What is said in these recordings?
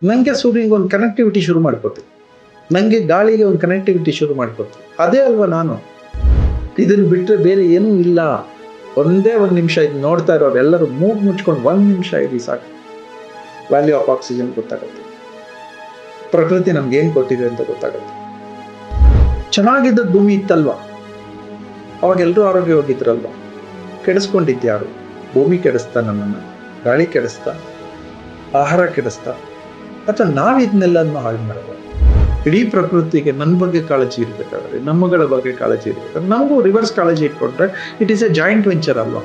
ನನಗೆ ಸೂರ್ಯನಿಗೆ ಒಂದು ಕನೆಕ್ಟಿವಿಟಿ ಶುರು ಮಾಡ್ಕೋತೀನಿ, ನನಗೆ ಗಾಳಿಗೆ ಒಂದು ಕನೆಕ್ಟಿವಿಟಿ ಶುರು ಮಾಡ್ಕೋತೀನಿ. ಅದೇ ಅಲ್ವಾ ನಾನು. ಇದನ್ನು ಬಿಟ್ಟರೆ ಬೇರೆ ಏನೂ ಇಲ್ಲ. ಒಂದೇ ಒಂದು ನಿಮಿಷ ಇದು ನೋಡ್ತಾ ಇರೋರು ಎಲ್ಲರೂ ಮೂಗು ಮುಚ್ಕೊಂಡು 1 ನಿಮಿಷ ಇರಿ ಸಾಕು. ವ್ಯಾಲ್ಯೂ ಆಫ್ ಆಕ್ಸಿಜನ್ ಗೊತ್ತಾಗುತ್ತೆ, ಪ್ರಕೃತಿ ನಮ್ಗೆ ಏನು ಕೊಟ್ಟಿದೆ ಅಂತ ಗೊತ್ತಾಗುತ್ತೆ. ಚೆನ್ನಾಗಿದ್ದ ಭೂಮಿ ಇತ್ತಲ್ವ, ಅವಾಗ ಎಲ್ಲರೂ ಆರೋಗ್ಯವಾಗಿದ್ರಲ್ವ. ಕೆಡಿಸ್ಕೊಂಡಿದ್ಯಾರು? ಭೂಮಿ ಕೆಡಿಸ್ತಾ, ನನ್ನನ್ನು ಗಾಳಿ ಕೆಡಿಸ್ತಾ, ಆಹಾರ ಕೆಡಿಸ್ತಾ, ಅಥವಾ ನಾವು ಇದನ್ನೆಲ್ಲನ್ನು ಹಾಳು ಮಾಡೋದು? ಇಡೀ ಪ್ರಕೃತಿಗೆ ನನ್ನ ಬಗ್ಗೆ ಕಾಳಜಿ ಇರಬೇಕಾದ್ರೆ, ನಮ್ಮಗಳ ಬಗ್ಗೆ ಕಾಳಜಿ ಇರಬೇಕಾದ್ರೆ, ನಮಗೂ ರಿವರ್ಸ್ ಕಾಳಜಿ ಇಟ್ಕೊಂಡ್ರೆ it is A joint venture ಅಲ್ವಾ.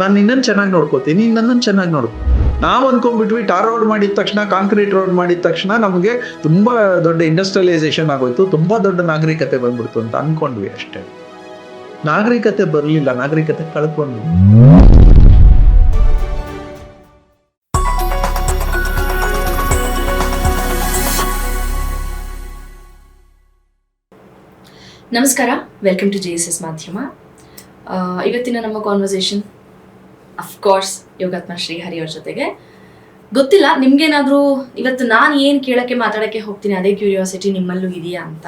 ನಾನು ನಿನ್ನನ್ನು ಚೆನ್ನಾಗಿ ನೋಡ್ಕೋತೀನಿ, ನೀನು ನನ್ನನ್ನು ಚೆನ್ನಾಗಿ ನೋಡ್ಕೊ. ನಾವು ಅಂದ್ಕೊಂಡ್ಬಿಟ್ವಿ ಟಾರ್ ರೋಡ್ ಮಾಡಿದ ತಕ್ಷಣ, ಕಾಂಕ್ರೀಟ್ ರೋಡ್ ಮಾಡಿದ ತಕ್ಷಣ ನಮಗೆ ತುಂಬ ದೊಡ್ಡ ಇಂಡಸ್ಟ್ರಿಯಲೈಸೇಷನ್ ಆಗೋಯ್ತು, ತುಂಬ ದೊಡ್ಡ ನಾಗರಿಕತೆ ಬಂದ್ಬಿಡ್ತು ಅಂತ ಅಂದ್ಕೊಂಡ್ವಿ ಅಷ್ಟೇ. ನಾಗರಿಕತೆ ಬರಲಿಲ್ಲ, ನಾಗರಿಕತೆ ಕಳ್ಕೊಂಡ್ವಿ. ನಮಸ್ಕಾರ, ವೆಲ್ಕಮ್ ಟು JSS ಮಾಧ್ಯಮ. ಇವತ್ತಿನ ನಮ್ಮ ಕಾನ್ವರ್ಸೇಷನ್ ಅಫ್ಕೋರ್ಸ್ ಯೋಗಾತ್ಮ ಶ್ರೀಹರಿ ಅವ್ರ ಜೊತೆಗೆ. ಗೊತ್ತಿಲ್ಲ ನಿಮ್ಗೇನಾದರೂ ಇವತ್ತು ನಾನು ಏನು ಕೇಳೋಕ್ಕೆ ಮಾತಾಡೋಕ್ಕೆ ಹೋಗ್ತೀನಿ ಅದೇ ಕ್ಯೂರಿಯಾಸಿಟಿ ನಿಮ್ಮಲ್ಲೂ ಇದೆಯಾ ಅಂತ.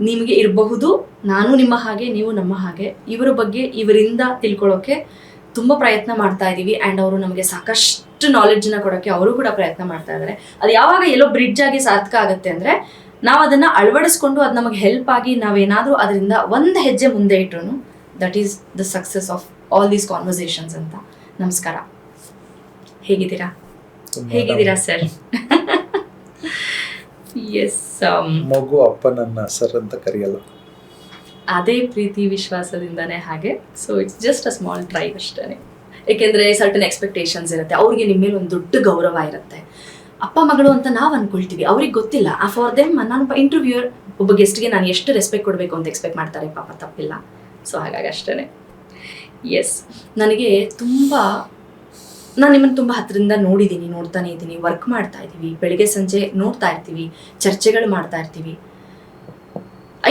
ನಿಮಗೆ ಇರಬಹುದು, ನಾನು ನಿಮ್ಮ ಹಾಗೆ, ನೀವು ನಮ್ಮ ಹಾಗೆ. ಇವರ ಬಗ್ಗೆ ಇವರಿಂದ ತಿಳ್ಕೊಳ್ಳೋಕ್ಕೆ ತುಂಬ ಪ್ರಯತ್ನ ಮಾಡ್ತಾ ಇದ್ದೀವಿ. ಆ್ಯಂಡ್ ಅವರು ನಮಗೆ ಸಾಕಷ್ಟು ನಾಲೆಡ್ಜನ್ನ ಕೊಡೋಕ್ಕೆ ಅವರು ಕೂಡ ಪ್ರಯತ್ನ ಮಾಡ್ತಾ ಇದ್ದಾರೆ. ಅದು ಯಾವಾಗ ಎಲ್ಲೋ ಬ್ರಿಡ್ಜ್ ಆಗಿ ಸಾರ್ಥಕ ಆಗುತ್ತೆ ಅಂದರೆ ನಾವು ಅದನ್ನು ಅಳವಡಿಸ್ಕೊಂಡು ಅದು ನಮಗೆ ಹೆಲ್ಪ್ ಆಗಿ ನಾವೇನಾದರೂ ಅದರಿಂದ ಒಂದು ಹೆಜ್ಜೆ ಮುಂದೆ ಇಟ್ಟರು that is the success of all these conversations ಅಂತ. ನಮಸ್ಕಾರ, ಹೇಗಿದ್ದೀರಾ? ಹೇಗಿದ್ದೀರಾ ಸರ್? ಎಸ್, ಮಗು ಅಪ್ಪನನ್ನ ಸರ್ ಅಂತ ಕರೆಯಲ್ಲ, ಅದೇ ಪ್ರೀತಿ ವಿಶ್ವಾಸದಿಂದನೇ ಹಾಗೆ. So it's just a small try ಅಷ್ಟೇ. ಏಕೆಂದರೆ ಸರ್ಟನ್ ಎಕ್ಸ್ಪೆಕ್ಟೇಷನ್ಸ್ ಇರುತ್ತೆ, ಅವ್ರಿಗೆ ನಿಮ್ಮ ಮೇಲೆ ಒಂದು ದೊಡ್ಡ ಗೌರವ ಇರುತ್ತೆ. ಅಪ್ಪ ಮಗಳು ಅಂತ ನಾವು ಅಂದ್ಕೊಳ್ತೀವಿ, ಅವ್ರಿಗೆ ಗೊತ್ತಿಲ್ಲ. ಫಾರ್ ದೆಮ್ ನಾನು ಇಂಟರ್ವ್ಯೂಯರ್, ಒಬ್ಬ ಗೆಸ್ಟ್ಗೆ ನಾನು ಎಷ್ಟು ರೆಸ್ಪೆಕ್ಟ್ ಕೊಡಬೇಕು ಅಂತ ಎಕ್ಸ್ಪೆಕ್ಟ್ ಮಾಡ್ತಾರೆ, ಪಾಪ ತಪ್ಪಿಲ್ಲ. ಸೊ ಹಾಗಾಗಿ ಅಷ್ಟೇ. ಎಸ್, ನನಗೆ ನಾನು ನಿಮ್ಮನ್ನು ತುಂಬ ಹತ್ತಿರದಿಂದ ನೋಡಿದ್ದೀನಿ, ನೋಡ್ತಾನೆ ಇದ್ದೀನಿ. ವರ್ಕ್ ಮಾಡ್ತಾ ಇದ್ದೀವಿ, ಬೆಳಗ್ಗೆ ಸಂಜೆ ನೋಡ್ತಾ ಇರ್ತೀವಿ, ಚರ್ಚೆಗಳು ಮಾಡ್ತಾ ಇರ್ತೀವಿ.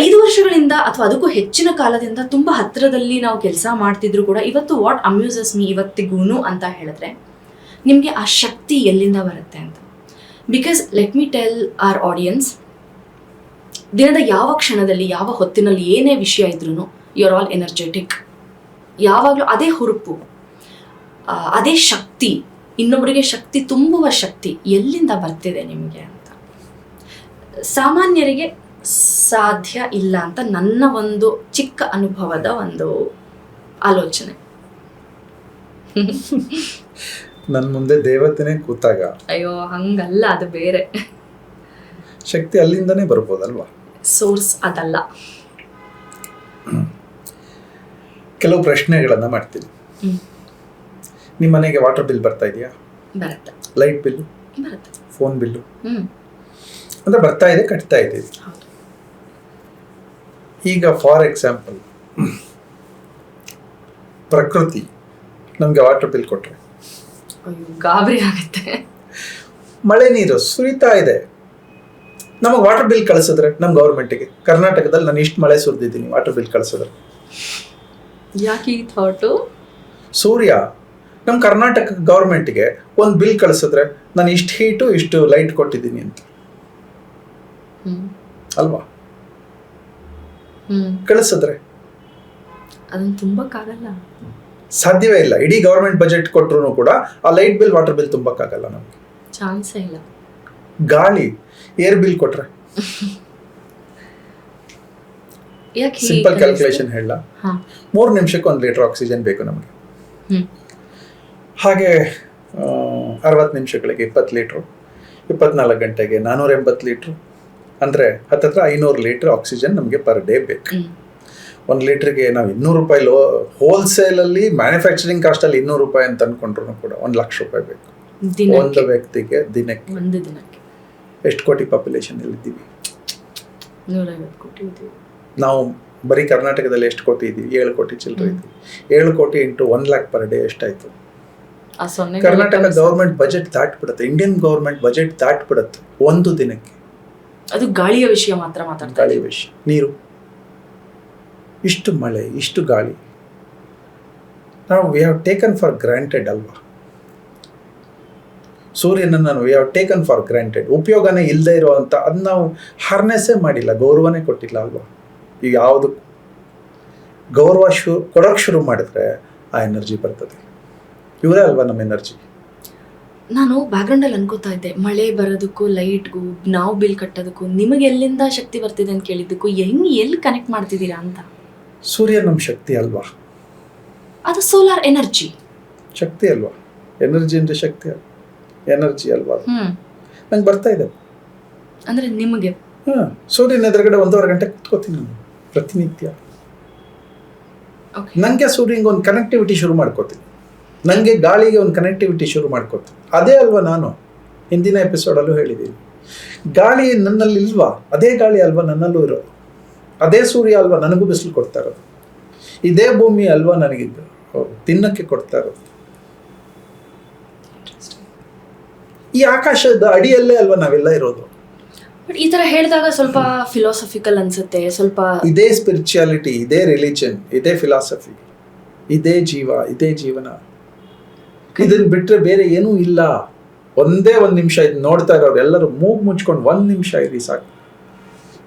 5 ವರ್ಷಗಳಿಂದ ಅಥವಾ ಅದಕ್ಕೂ ಹೆಚ್ಚಿನ ಕಾಲದಿಂದ ತುಂಬ ಹತ್ತಿರದಲ್ಲಿ ನಾವು ಕೆಲಸ ಮಾಡ್ತಿದ್ರು ಕೂಡ ಇವತ್ತು ವಾಟ್ ಅಮ್ಯೂಸಸ್ ಮೀ ಇವತ್ತಿಗೂ ಅಂತ ಹೇಳಿದ್ರೆ ನಿಮಗೆ ಆ ಶಕ್ತಿ ಎಲ್ಲಿಂದ ಬರುತ್ತೆ ಅಂತ. Because let me tell our audience, ದಿನದ ಯಾವ ಕ್ಷಣದಲ್ಲಿ, ಯಾವ ಹೊತ್ತಿನಲ್ಲಿ ಏನೇ ವಿಷಯ ಇದ್ರೂ ಯು ಆರ್ ಆಲ್ ಎನರ್ಜೆಟಿಕ್. ಯಾವಾಗಲೂ ಅದೇ ಹುರುಪು, ಅದೇ ಶಕ್ತಿ, ಇನ್ನೊಬ್ಬರಿಗೆ ಶಕ್ತಿ ತುಂಬುವ ಶಕ್ತಿ ಎಲ್ಲಿಂದ ಬರ್ತಿದೆ ನಿಮಗೆ ಅಂತ ಸಾಮಾನ್ಯರಿಗೆ ಸಾಧ್ಯ ಇಲ್ಲ ಅಂತ ನನ್ನ ಒಂದು ಚಿಕ್ಕ ಅನುಭವದ ಒಂದು ಆಲೋಚನೆ. ನನ್ನ ಮುಂದೆ ದೇವತೆನೇ ಕೂತಾಗ ಅಯ್ಯೋ ಹಂಗಲ್ಲ, ಅದು ಬೇರೆ. ಶಕ್ತಿ ಅಲ್ಲಿಂದನೇ ಬರ್ಬೋದಲ್ವಾ? ಸೋರ್ಸ್ ಅದಲ್ಲ. ಕೆಲವು ಪ್ರಶ್ನೆಗಳನ್ನ ಮಾಡ್ತೀನಿ. ನಿಮ್ಮ ಮನೆಗೆ ವಾಟರ್ ಬಿಲ್ ಬರ್ತಾ ಇದೆಯಾ? ಬರುತ್ತೆ. ಲೈಟ್ ಬಿಲ್ಲು ಬರುತ್ತೆ. ಫೋನ್ ಬಿಲ್ಲು ಅಂದ್ರೆ ಬರ್ತಾ ಇದೆ, ಕಟ್ತಾ ಇದ್ದೀವಿ. ಈಗ ಫಾರ್ ಎಕ್ಸಾಂಪಲ್ ಪ್ರಕೃತಿ ನಮಗೆ ವಾಟರ್ ಬಿಲ್ ಕೊಟ್ರೆ ಗಾಬರಿ ಆಗುತ್ತೆ. ಮಳೆ ನೀರು ಸುರಿತಾ ಇದೆ, ನಮಗೆ ವಾಟರ್ ಬಿಲ್ ಕಳಿಸಿದ್ರೆ ನಮ್ಮ ಗೌರ್ಮೆಂಟಿಗೆ, ಕರ್ನಾಟಕದಲ್ಲಿ ನಾನು ಇಷ್ಟು ಮಳೆ ಸುರಿದಿದ್ದೀನಿ, ವಾಟರ್ ಬಿಲ್ ಕಳಿಸಿದ್ರೆ ಯಾಕೆ ಈ ಥಾಟು? ಸೂರ್ಯ ನಮ್ಮ ಕರ್ನಾಟಕ ಗೌರ್ಮೆಂಟಿಗೆ ಒಂದು ಬಿಲ್ ಕಳಿಸಿದ್ರೆ ನಾನು ಇಷ್ಟು ಹೀಟು ಇಷ್ಟು ಲೈಟ್ ಕೊಟ್ಟಿದ್ದೀನಿ ಅಂತ ಅಲ್ವಾ? ಕಳಿಸಿದ್ರೆ ಅದನ್ನು ತುಂಬಕ್ಕಾಗಲ್ಲ, ಸಾಧ್ಯವೇ ಇಲ್ಲ. ಇಡೀ ಗೌರ್ಮೆಂಟ್ ಬಜೆಟ್ ಕೊಟ್ಟರು ಕೂಡ ಆ ಲೈಟ್ ಬಿಲ್ ವಾಟರ್ ಬಿಲ್ ತುಂಬಕ್ಕಾಗಲ್ಲ ನಮ್ಗೆ, ಚಾನ್ಸೇ ಇಲ್ಲ. ಗಾಳಿ ಏರ್ ಬಿಲ್ ಕೊಟ್ರೆ ಸಿಂಪಲ್ ಕ್ಯಾಲ್ಕುಲೇಷನ್ ಹೇಳ, 3 ನಿಮಿಷಕ್ಕೆ 1 ಲೀಟರ್ ಆಕ್ಸಿಜನ್ ಬೇಕು ನಮಗೆ. ಹಾಗೆ 60 ನಿಮಿಷಗಳಿಗೆ 20 ಲೀಟ್ರು, 24 ಗಂಟೆಗೆ 480 ಲೀಟ್ರು, ಅಂದರೆ ಹತ್ತತ್ರ 500 ಲೀಟರ್ ಆಕ್ಸಿಜನ್ ನಮಗೆ ಪರ್ ಡೇ ಬೇಕು. 1 ಲೀಟ್ರಿಗೆ ನಾವು 200 ರೂಪಾಯಿ ಹೋಲ್ಸೇಲಲ್ಲಿ ಮ್ಯಾನುಫ್ಯಾಕ್ಚರಿಂಗ್ ಕಾಸ್ಟಲ್ಲಿ 200 ರೂಪಾಯಿ ಅಂತ ಅಂದ್ಕೊಂಡ್ರು ಕೂಡ 1 ಲಕ್ಷ ರೂಪಾಯಿ ಬೇಕು ಒಂದು ವ್ಯಕ್ತಿಗೆ ದಿನಕ್ಕೆ. ಒಂದು ದಿನಕ್ಕೆ ಎಷ್ಟು ಕೋಟಿ ಪಾಪ್ಯುಲೇಷನ್ ಇದ್ದೀವಿ? 150 ಕೋಟಿ ಇದ್ದೀವಿ ನಾವು. ಬರೀ ಕರ್ನಾಟಕದಲ್ಲಿ ಎಷ್ಟು ಕೋಟಿ ಇದ್ದೀವಿ? 7 ಕೋಟಿ ಚಿಲ್ಲರೆ ಇದ್ದೀವಿ. 7 ಕೋಟಿ ಇಂಟು 1 ಲ್ಯಾಕ್ ಪರ್ ಡೇ ಎಷ್ಟಾಯ್ತು? ಕರ್ನಾಟಕ ಗೌರ್ಮೆಂಟ್ ಬಜೆಟ್ ದಾಟ್ಬಿಡುತ್ತೆ, ಇಂಡಿಯನ್ ಗೌರ್ಮೆಂಟ್ ಬಜೆಟ್ ದಾಟ್ಬಿಡುತ್ತೆ ಒಂದು ದಿನಕ್ಕೆ. ಅದು ಗಾಳಿಯ ವಿಷಯ ಮಾತ್ರ ಮಾತಾಡ್ತಾ, ಗಾಳಿಯ ವಿಷಯ. ನೀರು, ಇಷ್ಟು ಮಳೆ, ಇಷ್ಟು ಗಾಳಿ, ನಾವು we have taken for granted ಅಲ್ವಾ? ಸೂರ್ಯನನ್ನು we have taken for granted. ಉಪಯೋಗನೇ ಇಲ್ಲದೆ ಇರೋವಂಥ ಅದು ನಾವು ಹಾರ್ನೆಸ್ಸೇ ಮಾಡಿಲ್ಲ, ಗೌರವನೇ ಕೊಟ್ಟಿಲ್ಲ ಅಲ್ವಾ. ಈಗ ಯಾವುದು ಗೌರವ ಕೊಡೋಕ್ಕೆ ಶುರು ಮಾಡಿದ್ರೆ ಆ ಎನರ್ಜಿ ಬರ್ತದೆ. ಇವರೇ ಅಲ್ವಾ ನಮ್ಮ ಎನರ್ಜಿ. ನಾನು ಬ್ಯಾಕ್ಗ್ರೌಂಡಲ್ಲಿ ಅನ್ಕೋತಾ ಇದ್ದೆ, ಮಳೆ ಬರೋದಕ್ಕೂ ಲೈಟ್ಗೂ ನಾವು ಬಿಲ್ ಕಟ್ಟೋದಕ್ಕೂ ನಿಮಗೆ ಎಲ್ಲಿಂದ ಶಕ್ತಿ ಬರ್ತಿದೆ ಅಂತ ಕೇಳಿದ್ದಕ್ಕೂ ಎಲ್ಲಿ ಕನೆಕ್ಟ್ ಮಾಡ್ತಿದ್ದೀರಾ ಅಂತ. ಸೂರ್ಯ ನಮ್ಮ ಶಕ್ತಿ ಅಲ್ವಾ, ಅದು ಸೋಲಾರ್ ಎನರ್ಜಿ. ಶಕ್ತಿ ಅಲ್ವಾ, ಎನರ್ಜಿ ಅಂದರೆ ಶಕ್ತಿ ಅಲ್ವಾ, ಎನರ್ಜಿ ಅಲ್ವಾ. ನಂಗೆ ಬರ್ತಾ ಇದೆ ಅಂದರೆ ನಿಮಗೆ. ಸೂರ್ಯನ ಎದುರುಗಡೆ 1.5 ಗಂಟೆ ಕೂತ್ಕೋತೀನಿ ನಾನು ಪ್ರತಿನಿತ್ಯ. ನನಗೆ ಸೂರ್ಯನಿಗೆ ಒಂದು ಕನೆಕ್ಟಿವಿಟಿ ಶುರು ಮಾಡ್ಕೋತೀನಿ, ನನಗೆ ಗಾಳಿಗೆ ಒಂದು ಕನೆಕ್ಟಿವಿಟಿ ಶುರು ಮಾಡ್ಕೋತೀನಿ. ಅದೇ ಅಲ್ವಾ ನಾನು ಹಿಂದಿನ ಎಪಿಸೋಡಲ್ಲೂ ಹೇಳಿದ್ದೀನಿ. ಗಾಳಿ ನನ್ನಲ್ಲಿ ಇಲ್ವಾ, ಅದೇ ಗಾಳಿ ಅಲ್ವಾ ನನ್ನಲ್ಲೂ ಇರೋದು. ಅದೇ ಸೂರ್ಯ ಅಲ್ವಾ ನನಗೂ ಬಿಸಿಲು ಕೊಡ್ತಾ ಇರೋದು. ಇದೇ ಭೂಮಿ ಅಲ್ವಾ ನನಗಿದ್ದು ತಿನ್ನಕ್ಕೆ ಕೊಡ್ತಾ ಇರೋದು. ಈ ಆಕಾಶದ ಅಡಿಯಲ್ಲೇ ಅಲ್ವಾ ನಾವೆಲ್ಲ ಇರೋದು. ಬಟ್ ಈ ಥರ ಹೇಳಿದಾಗ ಸ್ವಲ್ಪ ಫಿಲಾಸಫಿಕಲ್ ಅನ್ಸುತ್ತೆ, ಸ್ವಲ್ಪ. ಇದೇ ಸ್ಪಿರಿಚುಯಾಲಿಟಿ, ಇದೇ ರಿಲಿಜನ್, ಇದೇ ಫಿಲಾಸಫಿ, ಇದೇ ಜೀವ, ಇದೇ ಜೀವನ. ಇದನ್ನು ಬಿಟ್ಟರೆ ಬೇರೆ ಏನೂ ಇಲ್ಲ. ಒಂದೇ ಒಂದು ನಿಮಿಷ ಇದು ನೋಡ್ತಾ ಇರೋರು ಎಲ್ಲರೂ ಮೂಗು ಮುಚ್ಕೊಂಡು 1 ನಿಮಿಷ ಇರಿ ಸಾಕು.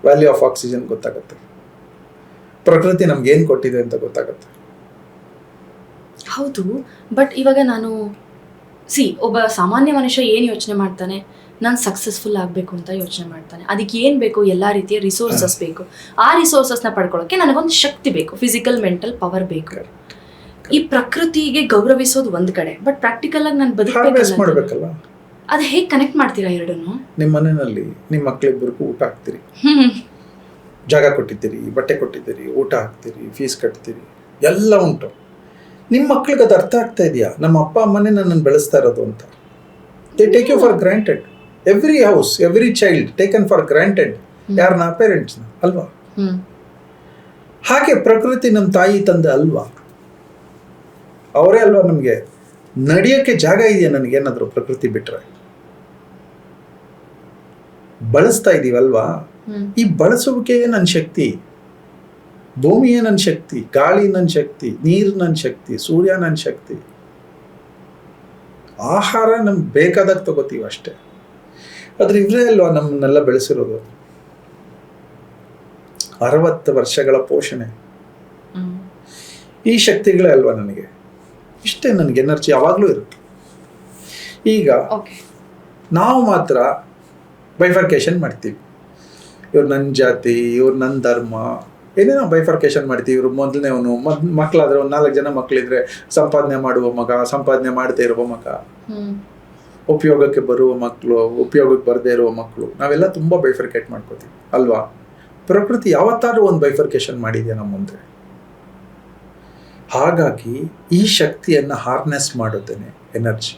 ವ್ಯಾಲ್ಯೂ ಆಫ್ ಆಕ್ಸಿಜನ್ ಗೊತ್ತಾಗುತ್ತೆ, ಪ್ರಕೃತಿ ನಮ್ಗೇನು ಕೊಟ್ಟಿದೆ ಅಂತ ಗೊತ್ತಾಗುತ್ತೆ. ಹೌದು, ಬಟ್ ಇವಾಗ ನಾನು ಒಬ್ಬ ಸಾಮಾನ್ಯ ಮನುಷ್ಯ ಏನು ಯೋಚನೆ ಮಾಡ್ತಾನೆ, ನಾನು ಸಕ್ಸಸ್ಫುಲ್ ಆಗಬೇಕು ಅಂತ ಯೋಚನೆ ಮಾಡ್ತಾನೆ. ಅದಕ್ಕೆ ಏನು ಬೇಕು, ಎಲ್ಲ ರೀತಿಯ ರಿಸೋರ್ಸಸ್ ಬೇಕು. ಆ ರಿಸೋರ್ಸಸ್ನ ಪಡ್ಕೊಳ್ಳೋಕ್ಕೆ ನನಗೊಂದು ಶಕ್ತಿ ಬೇಕು, ಫಿಸಿಕಲ್ ಮೆಂಟಲ್ ಪವರ್ ಬೇಕು. ಈ ಪ್ರಕೃತಿಗೆ ಗೌರವಿಸೋದು ಒಂದು ಕಡೆ, ಬಟ್ ಪ್ರಾಕ್ಟಿಕಲ್ ಆಗಿ ನಾನು ಮಾಡಬೇಕಲ್ಲ. ಅದು ಹೇಗೆ ಕನೆಕ್ಟ್ ಮಾಡ್ತೀರಾ ಎರಡನ್ನು? ನಿಮ್ಮ ಮನೆಯಲ್ಲಿ ನಿಮ್ಮ ಮಕ್ಕಳಿಬ್ಬರಿಗೂ ಊಟ ಹಾಕ್ತೀರಿ, ಜಾಗ ಕೊಟ್ಟಿದ್ದೀರಿ, ಬಟ್ಟೆ ಕೊಟ್ಟಿದ್ದೀರಿ, ಊಟ ಹಾಕ್ತೀರಿ, ಫೀಸ್ ಕಟ್ತೀರಿ, ಎಲ್ಲ ಉಂಟು. ನಿಮ್ಮ ಮಕ್ಳಿಗೆ ಅದು ಅರ್ಥ ಆಗ್ತಾ ಇದೆಯಾ, ನಮ್ಮ ಅಪ್ಪ ಅಮ್ಮನೇ ನನ್ನನ್ನು ಬೆಳೆಸ್ತಾ ಇರೋದು ಅಂತ. They take you for granted. Every house, every child taken for granted. ಯಾರನ್ನ? ಪೇರೆಂಟ್ಸ್ನ ಅಲ್ವಾ. ಹಾಗೆ ಪ್ರಕೃತಿ ನಮ್ಮ ತಾಯಿ ತಂದೆ ಅಲ್ವಾ, ಅವರೇ ಅಲ್ವಾ ನಮಗೆ. ನಡೆಯೋಕ್ಕೆ ಜಾಗ ಇದೆಯಾ ನನಗೇನಾದರೂ ಪ್ರಕೃತಿ ಬಿಟ್ಟರೆ? ಬಳಸ್ತಾ ಇದ್ದೀವಲ್ವಾ. ಈ ಬಳಸುವಿಕೆಯೇ ನನ್ನ ಶಕ್ತಿ. ಭೂಮಿಯೇ ನನ್ನ ಶಕ್ತಿ, ಗಾಳಿ ನನ್ನ ಶಕ್ತಿ, ನೀರು ನನ್ನ ಶಕ್ತಿ, ಸೂರ್ಯ ನನ್ನ ಶಕ್ತಿ. ಆಹಾರ ನಮ್ಗೆ ಬೇಕಾದಾಗ ತಗೋತೀವಿ ಅಷ್ಟೇ. ಆದ್ರೆ ಇವರೇ ಅಲ್ವಾ ನಮ್ಮನ್ನೆಲ್ಲ ಬೆಳೆಸಿರೋದು. 60 ವರ್ಷಗಳ ಪೋಷಣೆ, ಈ ಶಕ್ತಿಗಳೇ ಅಲ್ವಾ ನನಗೆ. ಇಷ್ಟೇ ನನಗೆ ಎನರ್ಜಿ ಯಾವಾಗಲೂ ಇರುತ್ತೆ. ಈಗ ನಾವು ಮಾತ್ರ ಬೈಫರ್ಕೇಶನ್ ಮಾಡ್ತೀವಿ. ಇವ್ರು ನನ್ನ ಜಾತಿ, ಇವ್ರು ನನ್ನ ಧರ್ಮ, ಏನೇನೋ ಬೈಫರ್ಕೇಶನ್ ಮಾಡ್ತೀವಿ. ಇವರು ಮೊದಲನೇವನು, ಮಕ್ಕಳಾದ್ರೆ 1 4 ಜನ ಮಕ್ಕಳಿದ್ರೆ ಸಂಪಾದನೆ ಮಾಡುವ ಮಗ, ಸಂಪಾದನೆ ಮಾಡದೇ ಇರುವ ಮಗ, ಉಪಯೋಗಕ್ಕೆ ಬರುವ ಮಕ್ಕಳು, ಉಪಯೋಗಕ್ಕೆ ಬರದೇ ಇರುವ ಮಕ್ಕಳು, ನಾವೆಲ್ಲ ತುಂಬ ಬೈಫರ್ಕೇಟ್ ಮಾಡ್ಕೋತೀವಿ ಅಲ್ವಾ. ಪ್ರಕೃತಿ ಯಾವತ್ತಾದ್ರೂ ಒಂದು ಬೈಫರ್ಕೇಶನ್ ಮಾಡಿದೆಯಾ ನಮ್ಮ ಮುಂದೆ? ಹಾಗಾಗಿ ಈ ಶಕ್ತಿಯನ್ನು ಹಾರ್ನೆಸ್ ಮಾಡೋದೇನೆ ಎನರ್ಜಿ.